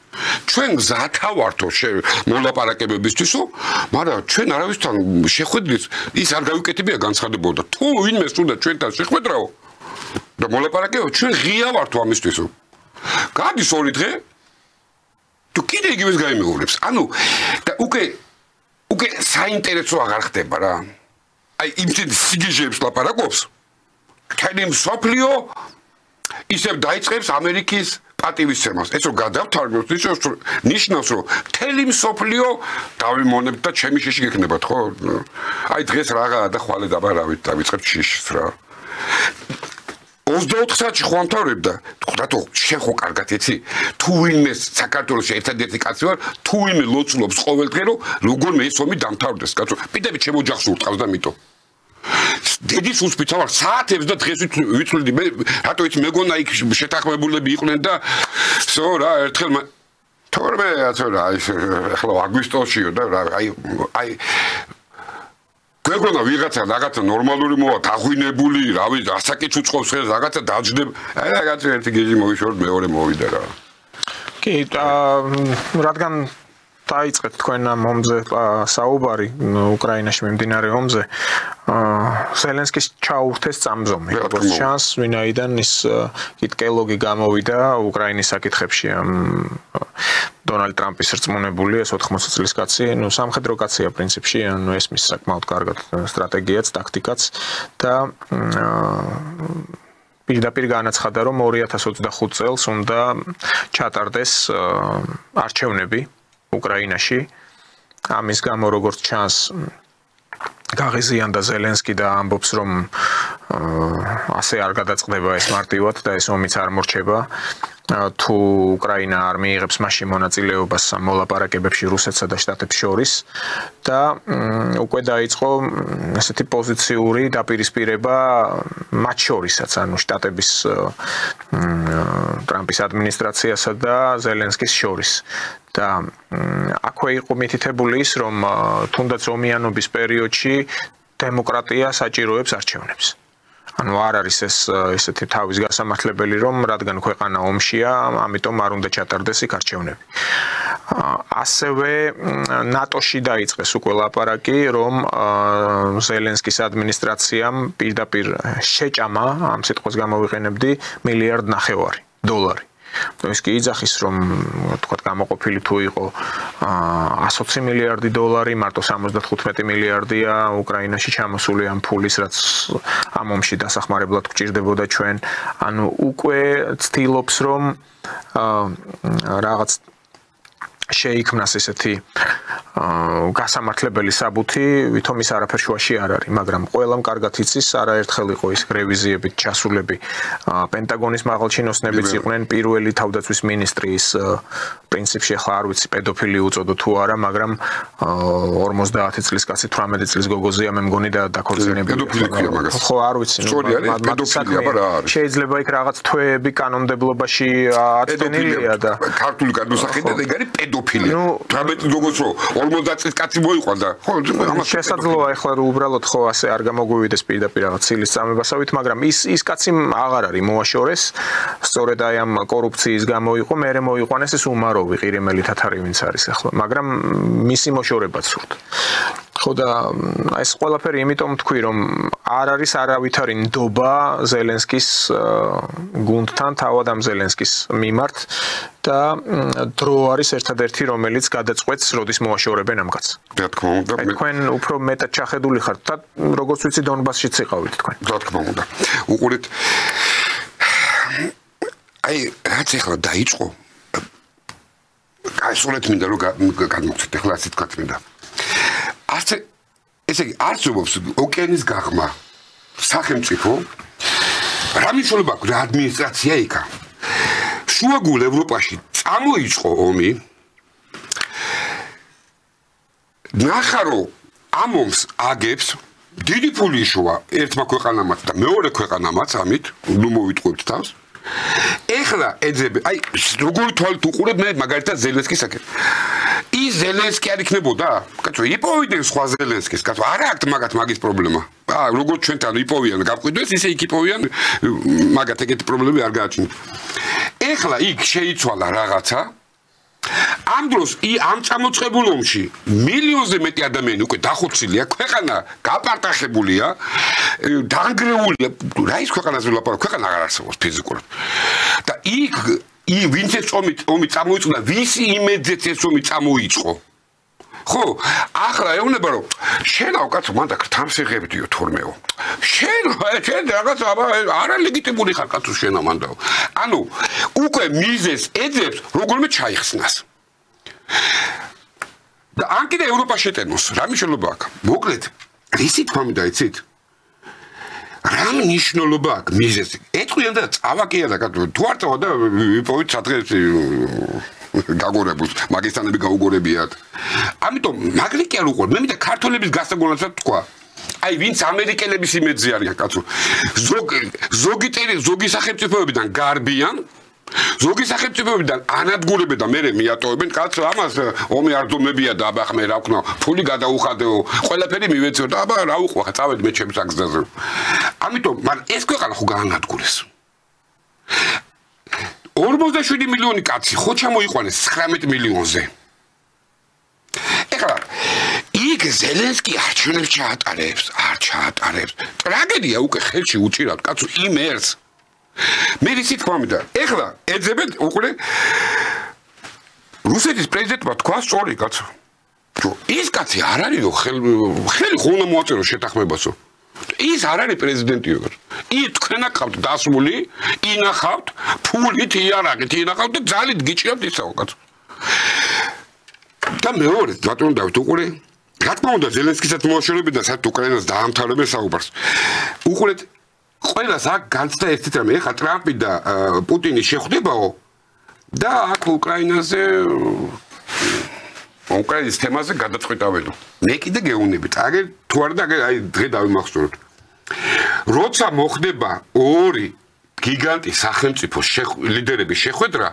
ჩვენ გზათა ვართო მოლაპარაკებებისთვისო მაგრამ ჩვენ არავისთან შეხვედრის ის არ გავიკეთებია განცხადებოდა თუ ვინმე სურდა ჩვენთან შეხვედრაო და მოლაპარაკებო ჩვენ ღია ვართო ამისთვისო გადის ორი დღე თუ კიდე იგივეს გაიმეორებს ანუ და უკვე საინტერესო აღარ ხდება რა აი იმით სიგიჟეებს ლაპარაკობს თელი მსოფლიო ისევ დაიწყებს ამერიკის პატივისცემას ეს რომ გადავთარგმნოთ ნიშნავს რომ თელი მსოფლიო დავიმონებთ და ჩემი შიში გექნებათ ხო აი დღეს რაღაცა და ხვალე დაბა რავით დავიწყებთ შიშს რა 24 საათში ხო ამთავრებდა რატო შენ ხო კარგად იცი თუ ვინმე საქართველოს ერთადერთი კაცი ვარ თუ ვინმე ლოცულობს ყოველდღე რომ როგორ მე ეს ომი დამთავრდეს კაცო პიტები ჩემო ჯახს ურტყავს და მითო დედის უსპიცა ვარ საათებს და დღეს ვიცვლიდი მე რატო იცი მეგონა იქ შეთანხმებულები იყვნენ და სო რა ერთხელ თორმე რა ახლა აგვისტოშიო და აი გეგონა ვიღაცა რაღაცა ნორმალური მოვა გაღვინებული რავი ასაკიც უწყობს ხეს რაღაცა დაჯდებ აი რაღაცა ერთი გიჟი მოვიშორდ მეორე მოვიდა რა კი რადგან დაიწყეთ თქვენ ამ ომზე საუბარი უკრაინაში მიმდინარე ომზე ზელენსკის ჩაურთეს წამზომი როგორც შანს ვინაიდან ის კითხელოგი გამოვიდა უკრაინის საკითხებში დონალდ ტრამპის რწმუნებული ეს 80 წლის კაცი ნუ სამხედრო კაცია პრინციპში ანუ ესმის საკმაოდ კარგად სტრატეგიაც ტაქტიკაც და პირდაპირ განაცხადა რომ 2025 წელს უნდა ჩატარდეს არჩევნები უკრაინაში ამის გამო როგორც ჩანს გაღიზიანდა ზელენსკი და ამბობს რომ ასე არ გადაწყდება ეს მარტივად და ეს ომიც არ მორჩება თუ უკრაინა არ მიიღებს მასში მონაწილეობას მოლაპარაკებებში რუსეთსა და შტატებს შორის და უკვე დაიწყო ესეთი პოზიციური დაპირისპირება მათ შორისაც ანუ შტატების ტრამპის ადმინისტრაციასა და ზელენსკის შორის და აქვე იყო მითითებული ის რომ თუნდაც ომიანობის პერიოდში დემოკრატია საჭიროებს არჩევნებს ანუ არ არის ეს ესეთი თავის გასამართლებელი რომ რადგან ქვეყანა ომშია ამიტომ არ უნდა ჩატარდეს იქ არჩევნები ასევე ნატოში დაიწყეს უკვე ლაპარაკი რომ ზელენსკის ადმინისტრაციამ პირდაპირ შეჭამა ამ სიტყვას გამოვიყენებდი $1.5 მილიარდი ეს კი იძახის რომ თქვა გამოყოფილი თუ იყო $120 მილიარდი მარტო 75 მილიარდია უკრაინაში ჩამოსული ამ ფულის რაც ამ ომში დასახმარებლად გვჭირდებოდა ჩვენ ანუ უკვე ცდილობს რომ რაღაც შეიქმნას ესეთი გასამართლებელი საბუთი, ვითომ ის არაფერ შუაში არ არის, მაგრამ ყველამ კარგად იცის, არაერთხელ იყო ის რევიზიებით ჩასულები პენტაგონის მაღალჩინოსნებიც იყვნენ, პირველი თავდაცვის მინისტრის პრინციპში ახლა არ ვიცი პედოფილი უწოდო თუ არა, მაგრამ 50 წლის კაცი 18 წლის გოგოზია მე მგონი და დაქორწინებია. ხო, არ ვიცი, შეიძლება იქ რაღაც თვეები კანონმდებლობაში აწდენილია და ქართული განმსახედად ეგ არის პედოფილია. 18 გოგოს რო 50 წლის კაცი მოიყვანდა. ხო, ამას შესაძლოა ეხლა უბრალოდ ხო ასე არ გამოგვივიდეს პირდაპირ რაღაც ცილის წამებასავით, მაგრამ ის კაცი აღარ არის მოაშორეს, სწორედ აი ამ კორუფციის გამო იყო, მერე მოიყვანეს ეს უმაროვი ყირიმელი თათარი ვინც არის ახლა, მაგრამ მისი მოშორებაც სურთ. ხო და ეს ყველაფერი იმიტომ თქვი რომ არ არის არავითარი ნდობა ზელენსკის გუნდთან, თავად ამ ზელენსკის მიმართ და დრო არის ერთადერთი რომელიც გადაწყვეტს როდის მოაშორებენ ამ კაცს. რა თქმა უნდა, თქვენ უფრო მეტად ჩახედული ხართ და როგორც ვიცი დონბასშიც იყავით თქვენ. რა თქმა უნდა. უყურეთ აი რაც ახლა დაიწყო აი სულეთ მინდა რომ გადმოგცეთ ახლა ასე თქვა მინდა ასე ესე იგი არსებობს ოკეანის გაღმა სახელმწიფო რა მნიშვნელობა აქვს რა ადმინისტრაცია იქა შუაგულ ევროპაში წამოიწყო ომი ნახარო ამ ომს აგებს დიდი ფული იშვა ერთმა ქვეყანამაც და მეორე ქვეყანამაც ამით ნუ მოვიტყუებთ თავს ეხლა ეძებ აი როგორ თვალით უყურებ მე მაგალითად ზელენსკის საკეთ ის ზელენსკი არ იქნებოდა კაცო იპოვიდნენ სხვა ზელენსკის კაცო არა აქვს მაგის პრობლემა როგორც ჩვენთან იპოვიან გავყვიდეს ისე იქ იპოვიან მაგათ ეგეთი პრობლემები არ გააჩნიათ ეხლა იქ შეიცვალა რაღაცა ამ დროს ამ წამოწყებულ ომში მილიონზე მეტი ადამიანი უკვე დახოცილია, ქვეყანა გაპარტახებულია, დანგრეულია. რა ის ქვეყანაზე ვლაპარაკობ? ქვეყანა აღარ არსებობს ფიზიკურად. და იქ ვინც ეს ომი წამოიწყო და ვისი იმედზეც ეს ომი წამოიწყო. ხო, ახლა ეუბნება რომ შენავ კაცო მანდა თამსიღებდიო თორმეო. შენ რაღაც არალეგიტიმური ხარ კაცო შენა მანდაო. ანუ უკვე მიზეს ეძებს როგორმე ჩაიხსნას. და ან კიდე ევროპა შეტენოს, რა მნიშვნელობა აქვს? მოკლედ, ისი თქვა მინდა იცით? რა მნიშვნელობა აქვს მიზესი? ეთქვიან და წავაკია და კაცო, თუ არ წავა და ვიპოვით სადღაც გაგორებულს, მაგისტანები გაუგორებიათ. ამიტომ მაგრი კი არ უყურებ, მე მინდა ქართველების გასაგონებსაც თქვა. აი ვინც ამერიკელების იმედზე არიან კაცო. ზოგი სახელმწიფოებიდან გარბიან ზოგი სახელმწიფოებიდან ანადგურებენ და მერე მიატოვებენ კაცო ამას ომი არ დომებია და აბა ხმე რა ვქნა ფული გადაუხადეო ყველაფერი მივეცეო და აბა რა უყვა წავედი მე ჩემს აგზაზე ამიტომ მან ეს ქვეყანა ხო გაანადგურეს 47 მილიონი კაცი ხო ჩამოიყვანეს 19 მილიონზე ეხლა იქ ზელენსკი არჩევნებს ჩაატარებს ტრაგედია უკვე ხელში უჭირავთ კაცო იმერს მე ისე თქვა მინდა ეხლა ეძებენ უკვე რუსეთის პრეზიდენტმა თქვა სწორი კაცო ის კაცი არ არისო ხელი ხო უნდა მოაწერო შეთანხმებასო ის არ არის პრეზიდენტიო ის თქვენ აკავთ დასმული ინახავთ ფულით იარაღით ინახავთ და ძალით გიჭირავთ ისაო კაცო და მეორე ბატონო დავით უკვე რა თქმა უნდა ზელენსკისაც მოაშორებენ და საერთოდ უკრაინას დაამთავრებენ საუბარს უყურეთ ყველას აქ განცდა ერთი რამე ეხლა ტრამპი და პუტინი შეხვდებაო და აქ უკრაინაზე უკრაინის თემაზე გადაწყვეტავენო მე კიდე გეუბნებით აგერ თუ არა და აი დღე დავიმახსოვროთ როცა მოხდება ორი გიგანტი სახელმწიფო ლიდერების შეხვედრა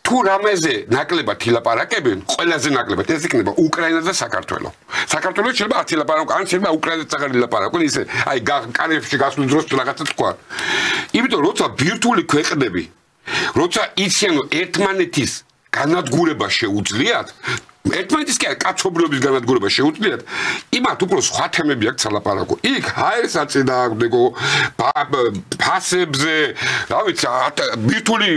თუ რამეზე ნაკლებად ილაპარაკებენ, ყველაზე ნაკლებად ეს იქნება უკრაინა და საქართველო. საქართველოს შეიძლება 10 ლაპარაკო, ან შეიძლება უკრაინას აღარ ილაპარაკონ, ისე აი კარებში გასულ დროს რაღაცა თქვა. იმიტომ როცა ბირთვული ქვეყნები, როცა იციან ერთმანეთის განადგურება შეუძლიათ, ერთმანეთის კი კაცობრიობის განადგურება შეუძლიათ, იმათ უფრო სხვა თემები აქვს სალაპარაკო. იქ ჰაერს აწინააღმდეგო, ფასებზე, რა ვიცი, ბირთვული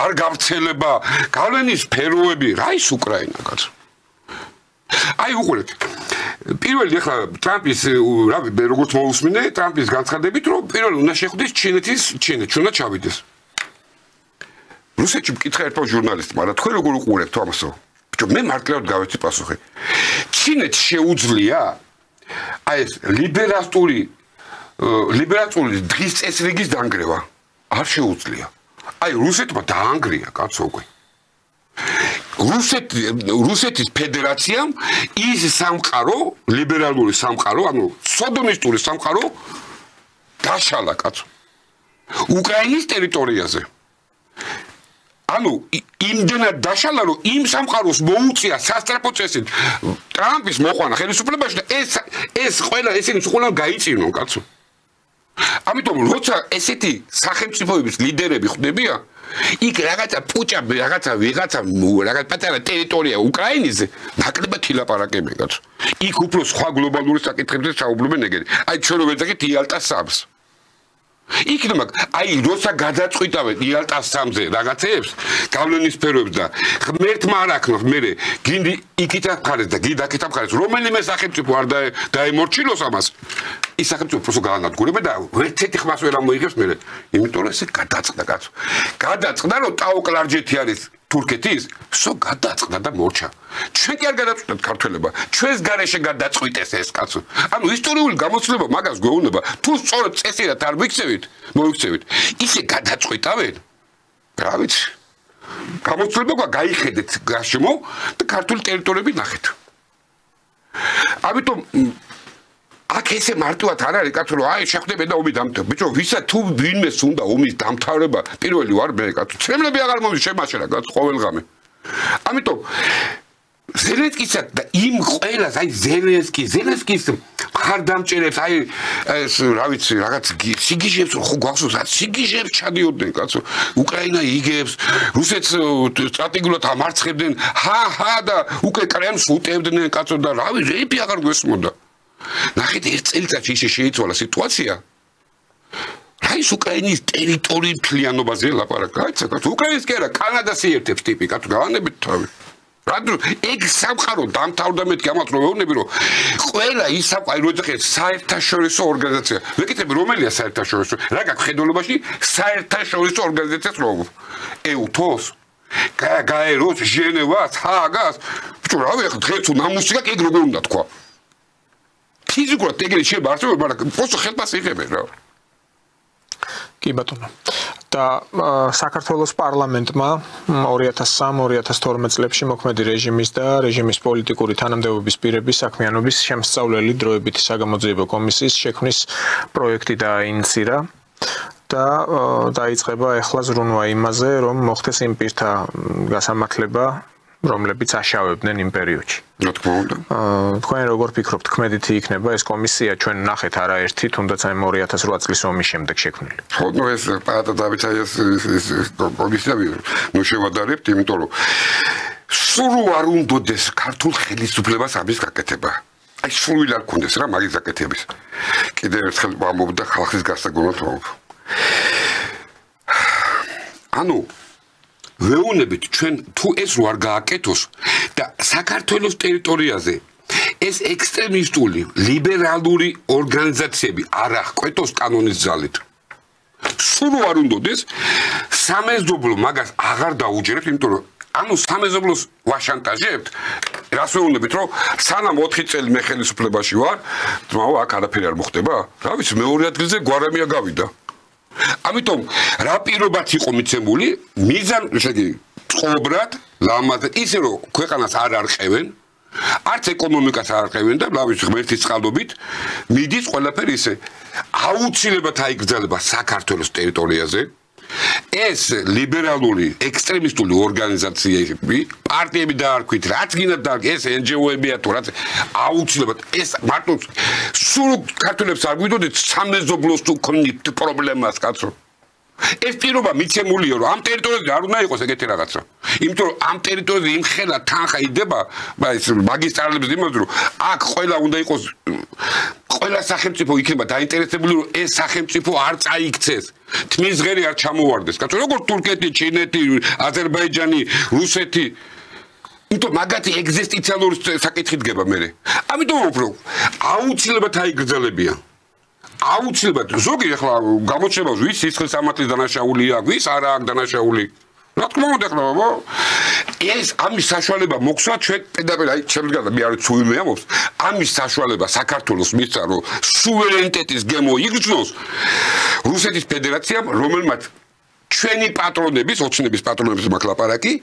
არ გავრცელება, გავლენის სფეროები, რა ის უკრაინა კაცო. აი უყურეთ. პირველი ახლა ტრამპის რა ვიცი, როგორც მოусმინე, ტრამპის განცხადებით, რომ პირველი უნდა შეხვდეს ჩინეთს უნდა ჩავიდეს. რუსეთში მკითხა ერთმა ჟურნალისტმა, რა თქვენ როგორ უყურებთ ამასო? ბიჭო, მე მართლაც გავეცი პასუხი. ჩინეთს შეუძლია აი ეს ლიბერალური დღის წესრიგის დანგრევა. არ შეუძლია. აი რუსეთმა დაანგრია კაცო უკვე. რუსეთის ფედერაციამ ის სამყარო, ლიბერალური სამყარო, ანუ სოდომისტური სამყარო დაშალა კაცო. უკრაინის ტერიტორიაზე. ანუ იმდენად დაშალა, რომ იმ სამყაროს მოუწია სასტრაფო წესით ტრამპის მოყვანა ხელისუფლებაში და ეს ყველა ესენი ყველა გაიწინონ კაცო. ამიტომ როცა ესეთი სახელმწიფოების ლიდერები ხდებიან, იქ რაღაცა პუჭაბი, რაღაცა პატარა ტერიტორია უკრაინაზე ნაკლებად ილაპარაკებენ კაცო. იქ უფრო სხვა გლობალური საკითხებზე საუბრობენ ეგრე. აი ჩვენ რო ვეძახით იალტას სამს. იქნება აი როცა გადაწყვიტავენ იალტას სამზე რაღაცეებს, გავლენის სფეროებს და ღმერთმა არ აქნოს მე გინდი იქითა მხარეს და გინდა აქითა მხარეს რომელიმე სახელმწიფო არ დაემორჩილოს ამას ის სახელმწიფო просто გაანადგურებენ და ერთერთი ხმას ვერ ამოიღებს მე იმიტომ რომ ესე გადაწყდა კაცო გადაწყდა რომ ტაოკლარჯეთი არის თურქეთის სო გადაწყდა და მორჩა ჩვენ კი არ გადაწყვეტთ ქართველება ჩვენს გარეშე გადაწყვიტეს ეს კაცო ანუ ისტორიული გამოცდილება მაგას გვეუბნება თუ სწორად წესიერად არ მოიქცევით ისე გადაწყვიტავენ რა ვიცი გამოცდილება გაიხედეთ გარშემო და ქართული ტერიტორიები ნახეთ ამიტომ აქ ესე მარტივად არ არის კაცო რომ აი შეხვდები და ომი დამთავრდა ბიჭო ვისა თუ ვინმეს უნდა ომის დამთავრება პირველი ვარ მე კაცო ცრემლები აღარ მომის შემაშერა კაცო ყოველღამე ამიტომ ზელენსკისა და იმ ყველას აი ზელენსკის მხარდამჭერებს აი ეს რა ვიცი რაღაც სიგიჟებს ხო გვახსოვს რა სიგიჟებს ჩადიოდნენ კაცო უკრაინა იგებს რუსეთს სტრატეგიულად ამარცხებდნენ ჰა და უკვე კრემლს უტევდნენ კაცო და რა ვიცი რეპი აღარ გვესმოდა ნახეთ ერთ წელიწადში ისე შეიცვალა სიტუაცია რა ის უკრაინის ტერიტორიის მთლიანობაზე ლაპარაკა კაცო უკრაინის კი არა კანადას იერთებს ტიპი კაცო გავანებით თავი რადგან ეგ სამყარო დამთავრდა მეთქი ამათ რომ ვეუბნები რომ ყველა ის სამყარო როცა საერთაშორისო ორგანიზაცია ვეკითხები რომელია საერთაშორისო რა გაქვს ხედულობაში საერთაშორისო ორგანიზაციას რომ ეუთოს გაეროს ჟენევას ჰაგას ბიჭო რა ვიხ დღეს თუ ნამუსიკა ეგ როგორ უნდა თქვა ფიზიკურად ეგრე შეიძლება არსებობ მაგრამ просто ხელფას იღებენ რა კი ბატონო და საქართველოს პარლამენტმა 2003-2012 წლებში მოქმედი რეჟიმის და რეჟიმის პოლიტიკური თანამდებობის პირების საქმიანობის შემსწავლელი დროებითი საგამოძიებო კომისიის შექმნის პროექტი დაინიცირა და დაიწყება ახლა ზრუნვა იმაზე რომ მოხდეს იმ პირთა გასამართლება რომლებიც აშავებდნენ იმ პერიოდში. რა თქმა უნდა. თქვენ როგორ ფიქრობთ, ქმედითი იქნება ეს კომისია, ჩვენ ნახეთ არაერთი, თუნდაც ამ 2008 წლის ომის შემდეგ შექმნილი. ხო, ნუ ეს პატა დავით აი ეს კომისია ნუ შევადარებთ, იმიტომ რომ სულ არ უნდოდეს ქართულ ხელისუფლებას ამის გაკეთება. აი სულ არ გქონდეს რა მაგის გაკეთების. კიდევ ერთხელ ვამბობ და ხალხის გასაგონად ვამბობ. ანუ ვეუბნებით ჩვენ თუ ეს რო არ გააკეთოს და საქართველოს ტერიტორიაზე ეს ექსტრემისტული ლიბერალური ორგანიზაციები არ აღკვეთოს კანონის ძალით სულ არ უნდოდეს სამეზობლო მაგას აღარ დაუჯერებთ იმიტომ რომ ანუ სამეზობლოს ვაშანტაჟებთ რას ვეუბნებით რომ სანამ 4 წელი მე ხელისუფლებაში ვარ თმაო აქ არაფერი არ მოხდება რა ვიცი მეორე ადგილზე გვარამია გავიდა ამიტომ რა პირობაც იყო მიცემული მიზან შეგი წყობრად ლამაზად ისე რომ ქვეყანას არ არყევენ არც ეკონომიკას არ არყევენ და ლავის ღმერთის წყალობით მიდის ყველაფერი ისე აუცილებლად აიგრძელება საქართველოს ტერიტორიაზე ეს ლიბერალური ექსტრემისტული ორგანიზაციები პარტიები დაარქვით რაც გინდა და ეს NGO-ებია თუ რაც აუცილებლად ეს მარტო სულ ქართველებს არ გვიდოდეთ სამეზობლოს თუ ქონით პრობლემას კაცო ეს პირობა მიცემულია რომ ამ ტერიტორიაზე არ უნდა იყოს ეგეთი რაღაცა იმიტომ რომ ამ ტერიტორიაზე იმხელა თანხა იდება ეს მაგისტრალების იმაზე რომ აქ ყველა უნდა იყოს ყველა სახელმწიფო იქნება დაინტერესებული რომ ეს სახელმწიფო არ წაიქცეს თმის ღერი არ ჩამოვარდეს კაცო როგორ თურქეთი, ჩინეთი, აზერბაიჯანი, რუსეთი იმიტომ მაგათი ეგზისტენციალური საკითხი დგება მე ამიტომ უფრო აუცილებლად აიგრძელებიან აუცილებლად ზოგი ახლა გამოჩნდება ვის სიცხლის სამართლის დანაშაულია ვის არა აქვს დანაშაული რა თქმა უნდა ხდება ეს ამის საშუალება მოგცვა ჩვენ პედაგოგ აი შემდგარ მე არ თუ ვინმე ამობს ამის საშუალება საქართველოს მისცა რომ სუვერენიტეტის გემო იგრძნოს რუსეთის ფედერაციამ რომელმაც ჩვენი პატრონების ოცნების პატრონების მაკლაპარაკი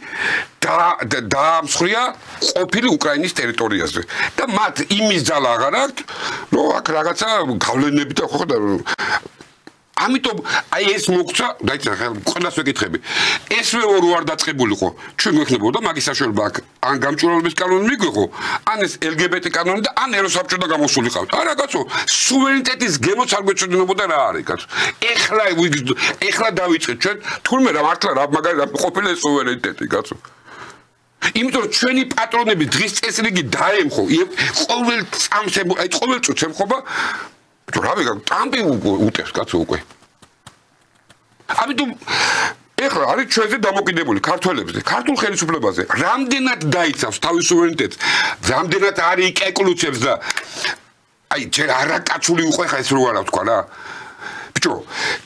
დაამსხვრია ყოფილი უკრაინის ტერიტორიაზე და მათ იმის ძალა აღარ აქვს რომ აქ რაღაცა გავლენები და ხო და ამიტომ აი ეს მოგცა დაიწყე ყველას ვეკითხები ესვე ორი არ დაწყებულიყო ჩვენ გვექნებოდა მაგის საშუალება აქ ან გამჭვირვალობის კანონი მიგვიღო ან ეს LGBT კანონი და ან ეროსაბჭოთა გამოსულიყავთ არა კაცო სუვერენიტეტის გემოც არ გვეცოდინებოდა რა არის კაცო ეხლა დავიწყეთ ჩვენ თურმე რა მართლა რა მაგარი რა ყოფილა სუვერენიტეტი კაცო იმიტომ რომ ჩვენი პატრონები დღის წესრიგი დაემხო ყოველ წამს აი ყოველ წუთს ემხობა რა ვიგა ტრამპი უტევს კაცო უკვე ამიტომ ეხლა არის ჩვენზე დამოკიდებული ქართველებზე ქართულ ხელისუფლებაზე რამდენად დაიცავს თავის სუვერენიტეტს რამდენად არის იკეკლუცებს და აი ჯერ არაკაცული უკვე ხა ეს რო არა თქვა რა ბიჭო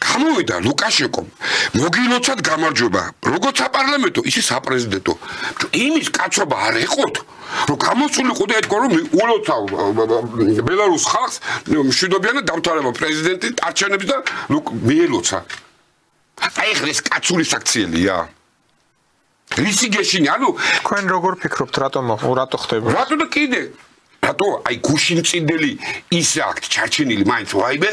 გამოვიდა ლუკაშენკომ მოგილოცად გამარჯვება როგორც საპარლამენტო ისე საპრეზიდენტო ბიჭო იმის კაცობა არ ეყოთ რომ გამოსულიყო და ეთქვა რომ ულოცავ ბელარუს ხალხს მშვიდობიანად დამთავრება პრეზიდენტის არჩევნების და მიელოცა აი ეს კაცური საქციელია რისი გეშინი ანუ თქვენ როგორ ფიქრობთ რატო ხდება რატო და კიდე რატო აი გუშინ წინდელი ისე აქ ჩარჩენილი მაინც ვაიმე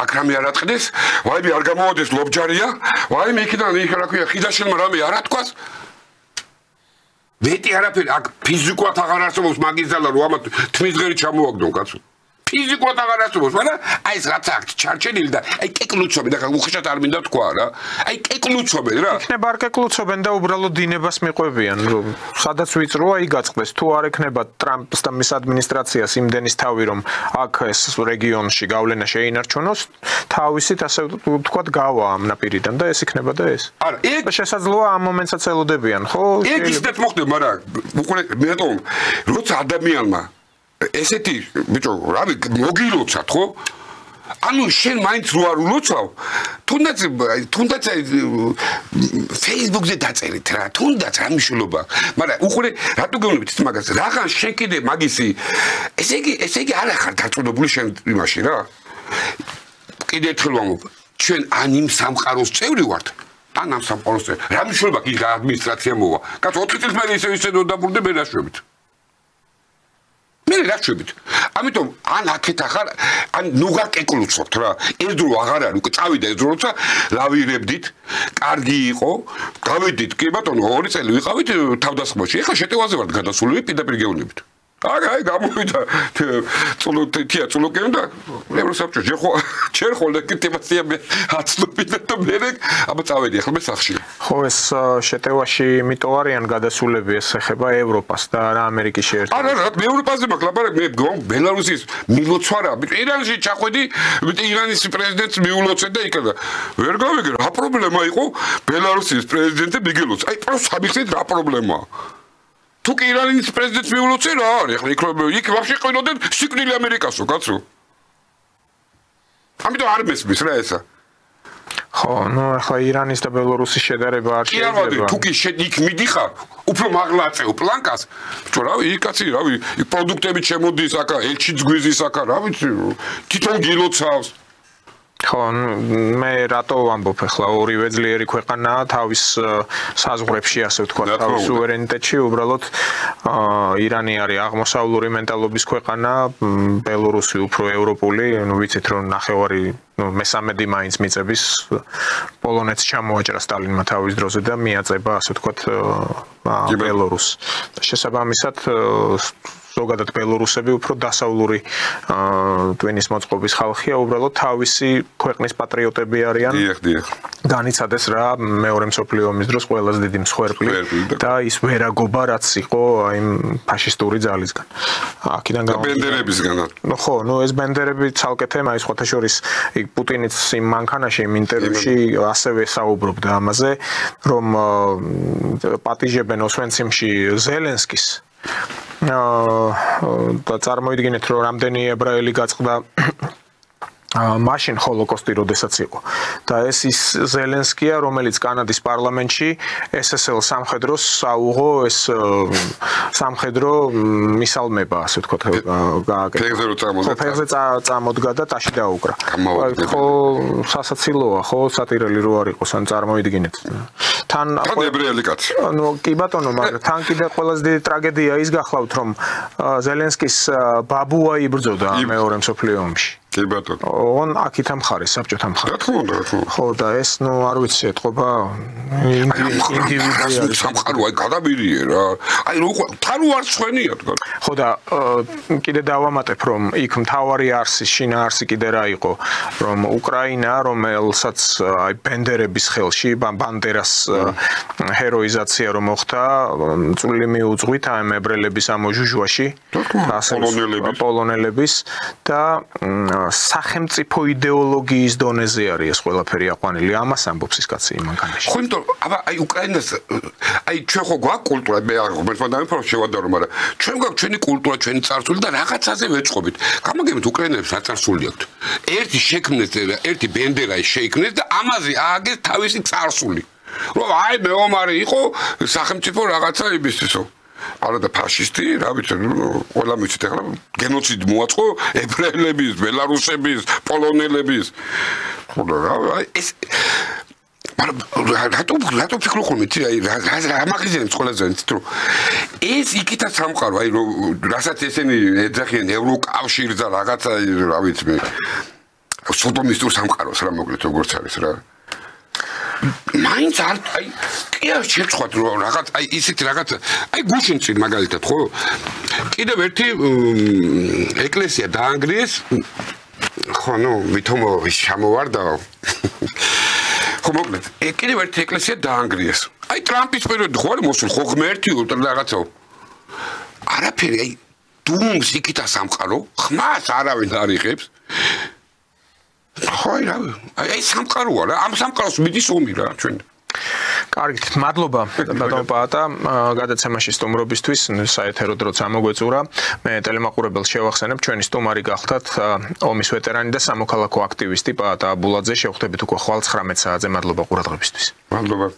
აქ რამე არ ატყდეს ვაიმე არ გამოვადეს ლობჯარია ვაიმე იქიდან იქ რა ქვია ხიდაშენმა რამე არ ატქვას მეტი არაფერი აქ ფიზიკურად აღარ არსებობს მაგის ძალა რომ ამათ თმის ღერი ჩამოაგდონ კაცო ფიზიკურად აღარ არსებობს მაგრამ აი ეს რაც აქ ჩარჩენილი და აი კეკლუცობენ და უხეშად არ მინდა თქვა რა აი კეკლუცობენ რა იქნება არ კეკლუცობენ და უბრალოდ დინებას მიყვებიან რომ სადაც ვიწროა იგაწყდეს თუ არ ექნება ტრამპს და მის ადმინისტრაციას იმდენის თავი რომ აქ ეს რეგიონში გავლენა შეინარჩუნოს თავისით ასე ვთქვათ გავა ამ ნაპირიდან და ეს იქნება და ეს არა ეგ შესაძლოა ამ მომენტსაც ელოდებიან ხო ეგ ისეთ მოხდება მაგრამ უყურე მე რატომ როცა ადამიანმა ესეთი ბიჭო რავი მოგილოცათ ხო ანუ შენ მაინც რო არ ულოცავ თუნდაც Facebook-ზე დაწერით რა თუნდაც რა მნიშვნელობა მაგრამ უყურე რატო გეუბნებით ის მაგას რაღან შენ კიდე მაგისი ესე იგი არ ახარ დაწუნებული შენ იმაში რა კიდე ერთხელ ვამბობ ჩვენ ან იმ სამყაროს წევრი ვართ ან ამ სამყაროს წევრი რა მნიშვნელობა კი ადმინისტრაცია მოვა კაც 4 წელს მე ისე დავბრუნდი მე დაშვებით მე რაჩვებით ამიტომ ან აქეთ ახარ ან ნუღარ კეკლუცობთ რა ეს დრო აღარ არის უკვე წავიდა ეს დრო როცა ლავირებდით კარგი იყო გავედით კი ბატონო 2 წელი ვიყავით თავდასხმაში ეხლა შეტევაზე ვართ გადასულები პირდაპირ გეუბნებით აი გამოვიდა წულოკენ და ევროსაბჭო ჯერ ხოლმე კეთებასია მე აცნობინა და მე აბა წავედი ახლა მე სახში ხო ეს შეტევაში იმიტომ არიან გადასულები ეს ეხება ევროპას და არა ამერიკის შეერთებას არა მე ევროპაზე მაკლაპარაკ მე ბელარუსის მილოცვარა ირანში ჩახვედი ირანის პრეზიდენტს მიულოცე და იქ ვერ გავიგე რა პრობლემა იყო ბელარუსის პრეზიდენტი მიგელოც აი პროსტ ამიხსენით რა პრობლემაა თუ კი ირანის პრეზიდენტს მიულოცე რა არის ახლა იქ ვაფშე ყიდოდენ სიკვდილი ამერიკასო კაცო ამიტომ არ მესმის რა ესა ხო ნუ ახლა ირანის და ბელარუსის შედარება არ შეიძლება თუ კი იქ მიდიხარ უფრო მაღლა აწევ პლანკას ბიჭო რავი იქ კაცი რავი იქ პროდუქტები შემოდის აქა ელჩიც გვიზის აქა რა ვიცი თვითონ გილოცავს ხო მე რატო ვამბობ ახლა ორივე ძლიერი ქვეყანაა თავის საზღვრებში ასე ვთქვათ თავის სუვერენიტეტში უბრალოდ ირანი არის აღმოსავლური მენტალობის ქვეყანა ბელარუსი უფრო ევროპული ნუ ვიცით რომ ნახევარი მესამედი მაინც მიწების პოლონეთს ჩამოაჭრა სტალინმა თავის დროზე და მიაწება ასე ვთქვათ ბელარუსს შესაბამისად ზოგადად ბელარუსები უფრო დასავლური ტვინის მოწყობის ხალხია უბრალოდ თავისი ქვეყნის პატრიოტები არიან განიცადეს რა მეორე მსოფლიო ომის დროს ყველაზე დიდი მსხვერპლი და ის ვერაგობა რაც იყო აი ფაშისტური ძალისგან აქედან ბენდერებისგან ხო ნუ ეს ბენდერები ცალკე თემა ის ხოთა შორის იქ პუტინიც იმ მანქანაში იმ ინტერვიუში ასევე საუბრობდა ამაზე რომ პატიჟებენ ოსვენციმში ზელენსკის და წარმოიდგინეთ რომ რამდენი ებრაელი გაწყდა მაშინ ჰოლოკოსტი როდესაც იყო და ეს ის ზელენსკია რომელიც კანადის პარლამენტში SSL სამხედროს საუღო ეს სამხედრო მისალმება ასე ვთქვათ ფეხზე წამოდგა და ტაში დაუკრა ხო სასაცილოა ხო სატირელი რო არ იყოს ან წარმოიდგინეთ თან ებრაელი კაცი ნუ კი ბატონო მაგრამ თან კიდე ყველაზე დიდი ტრაგედია ის გახლავთ რომ ზელენსკის ბაბუა იბრძოდა მეორე მსოფლიო ომში კი ბატონო. ოღონ აქითა მხარე, საბჭოთა მხარე. რა თქმა უნდა, ხო და ეს ნუ არ ვიცი ეთყობა ინდივიდუალური სამყარო აი გადაბირიე რა. აი თან უარ სხვენია თქვა. ხო და კიდე დავამატებ რომ იქ მთავარი არსის შინაარსი კიდე რა იყო რომ უკრაინა რომელსაც აი ბენდერების ხელში ბანდერას ჰეროიზაცია რომ მოხდა წვლილი მიუძღვით ამ ებრაელების ამოჟუჟვაში პოლონელების და სახელმწიფო იდეოლოგიის დონეზე არის ეს ყველაფერი აყვანილი ამას ამბობს ის კაცი იმანქანაში ხო იმიტომ აბა აი უკრაინას აი ჩვენ ხო გვაქვს კულტურა მე მომდამიფრო შევადარო მაგრამ ჩვენ გვაქვს ჩვენი კულტურა ჩვენი წარსული და რაღაცაზე ვეწყობით გამაგებით უკრაინელებს აწარსული აქვთ ერთი შექმნეს ერთი ბენდერა შექმნეს და ამაზე ააგეს თავისი წარსული რომ აი მეომარი იყო სახელმწიფო რაღაცა იმისთვისო არა და ფაშისტი, რა ვიცი, ყველა მიცით ახლა გენოციდი მოაწყო ებრაელების, ბელარუსების, პოლონელების. ხო რა, ეს რატო ფიქრო ხოლმე იცი, აი რა მაგიზენებს ყველაზე იცით რომ ეს იქითა სამყარო, აი რასაც ესენი ეძახიან ევროკავშირს და რაღაცა რა ვიცი მე სოდომისტურ სამყაროს რა მოკლედ როგორც არის რა. მაინც არ აი კი არ შეცხვათ რომ რაღაც აი ისეთი რაღაც აი გუშინ წინ მაგალითად ხო კიდევ ერთი ეკლესია დაანგრიეს ხო ნუ ვითომ ის ჩამოვარდაო ხო მოკლედ კიდევ ერთი ეკლესია დაანგრიეს აი ტრამპის პერიოდი ხო არის მოსულ ხო ღმერთი რაღაცაო არაფერი აი დუმს იქითა სამყარო ხმას არავინ არ იღებს ხო აი სამყაროა რა ამ სამყაროს მიდის ომი რა ჩვენ კარგით მადლობა ბატონ პაატა გადაცემაში სტუმრობისთვის საეთერო დროც ამოგვეწურა მე ტელემაყურებელს შევახსენებ ჩვენი სტუმარი გახდათ ომის ვეტერანი და სამოქალაქო აქტივისტი პაატა აბულაძე შევხვდებით უკვე ხვალ 19 საათზე მადლობა ყურადღებისთვის მადლობა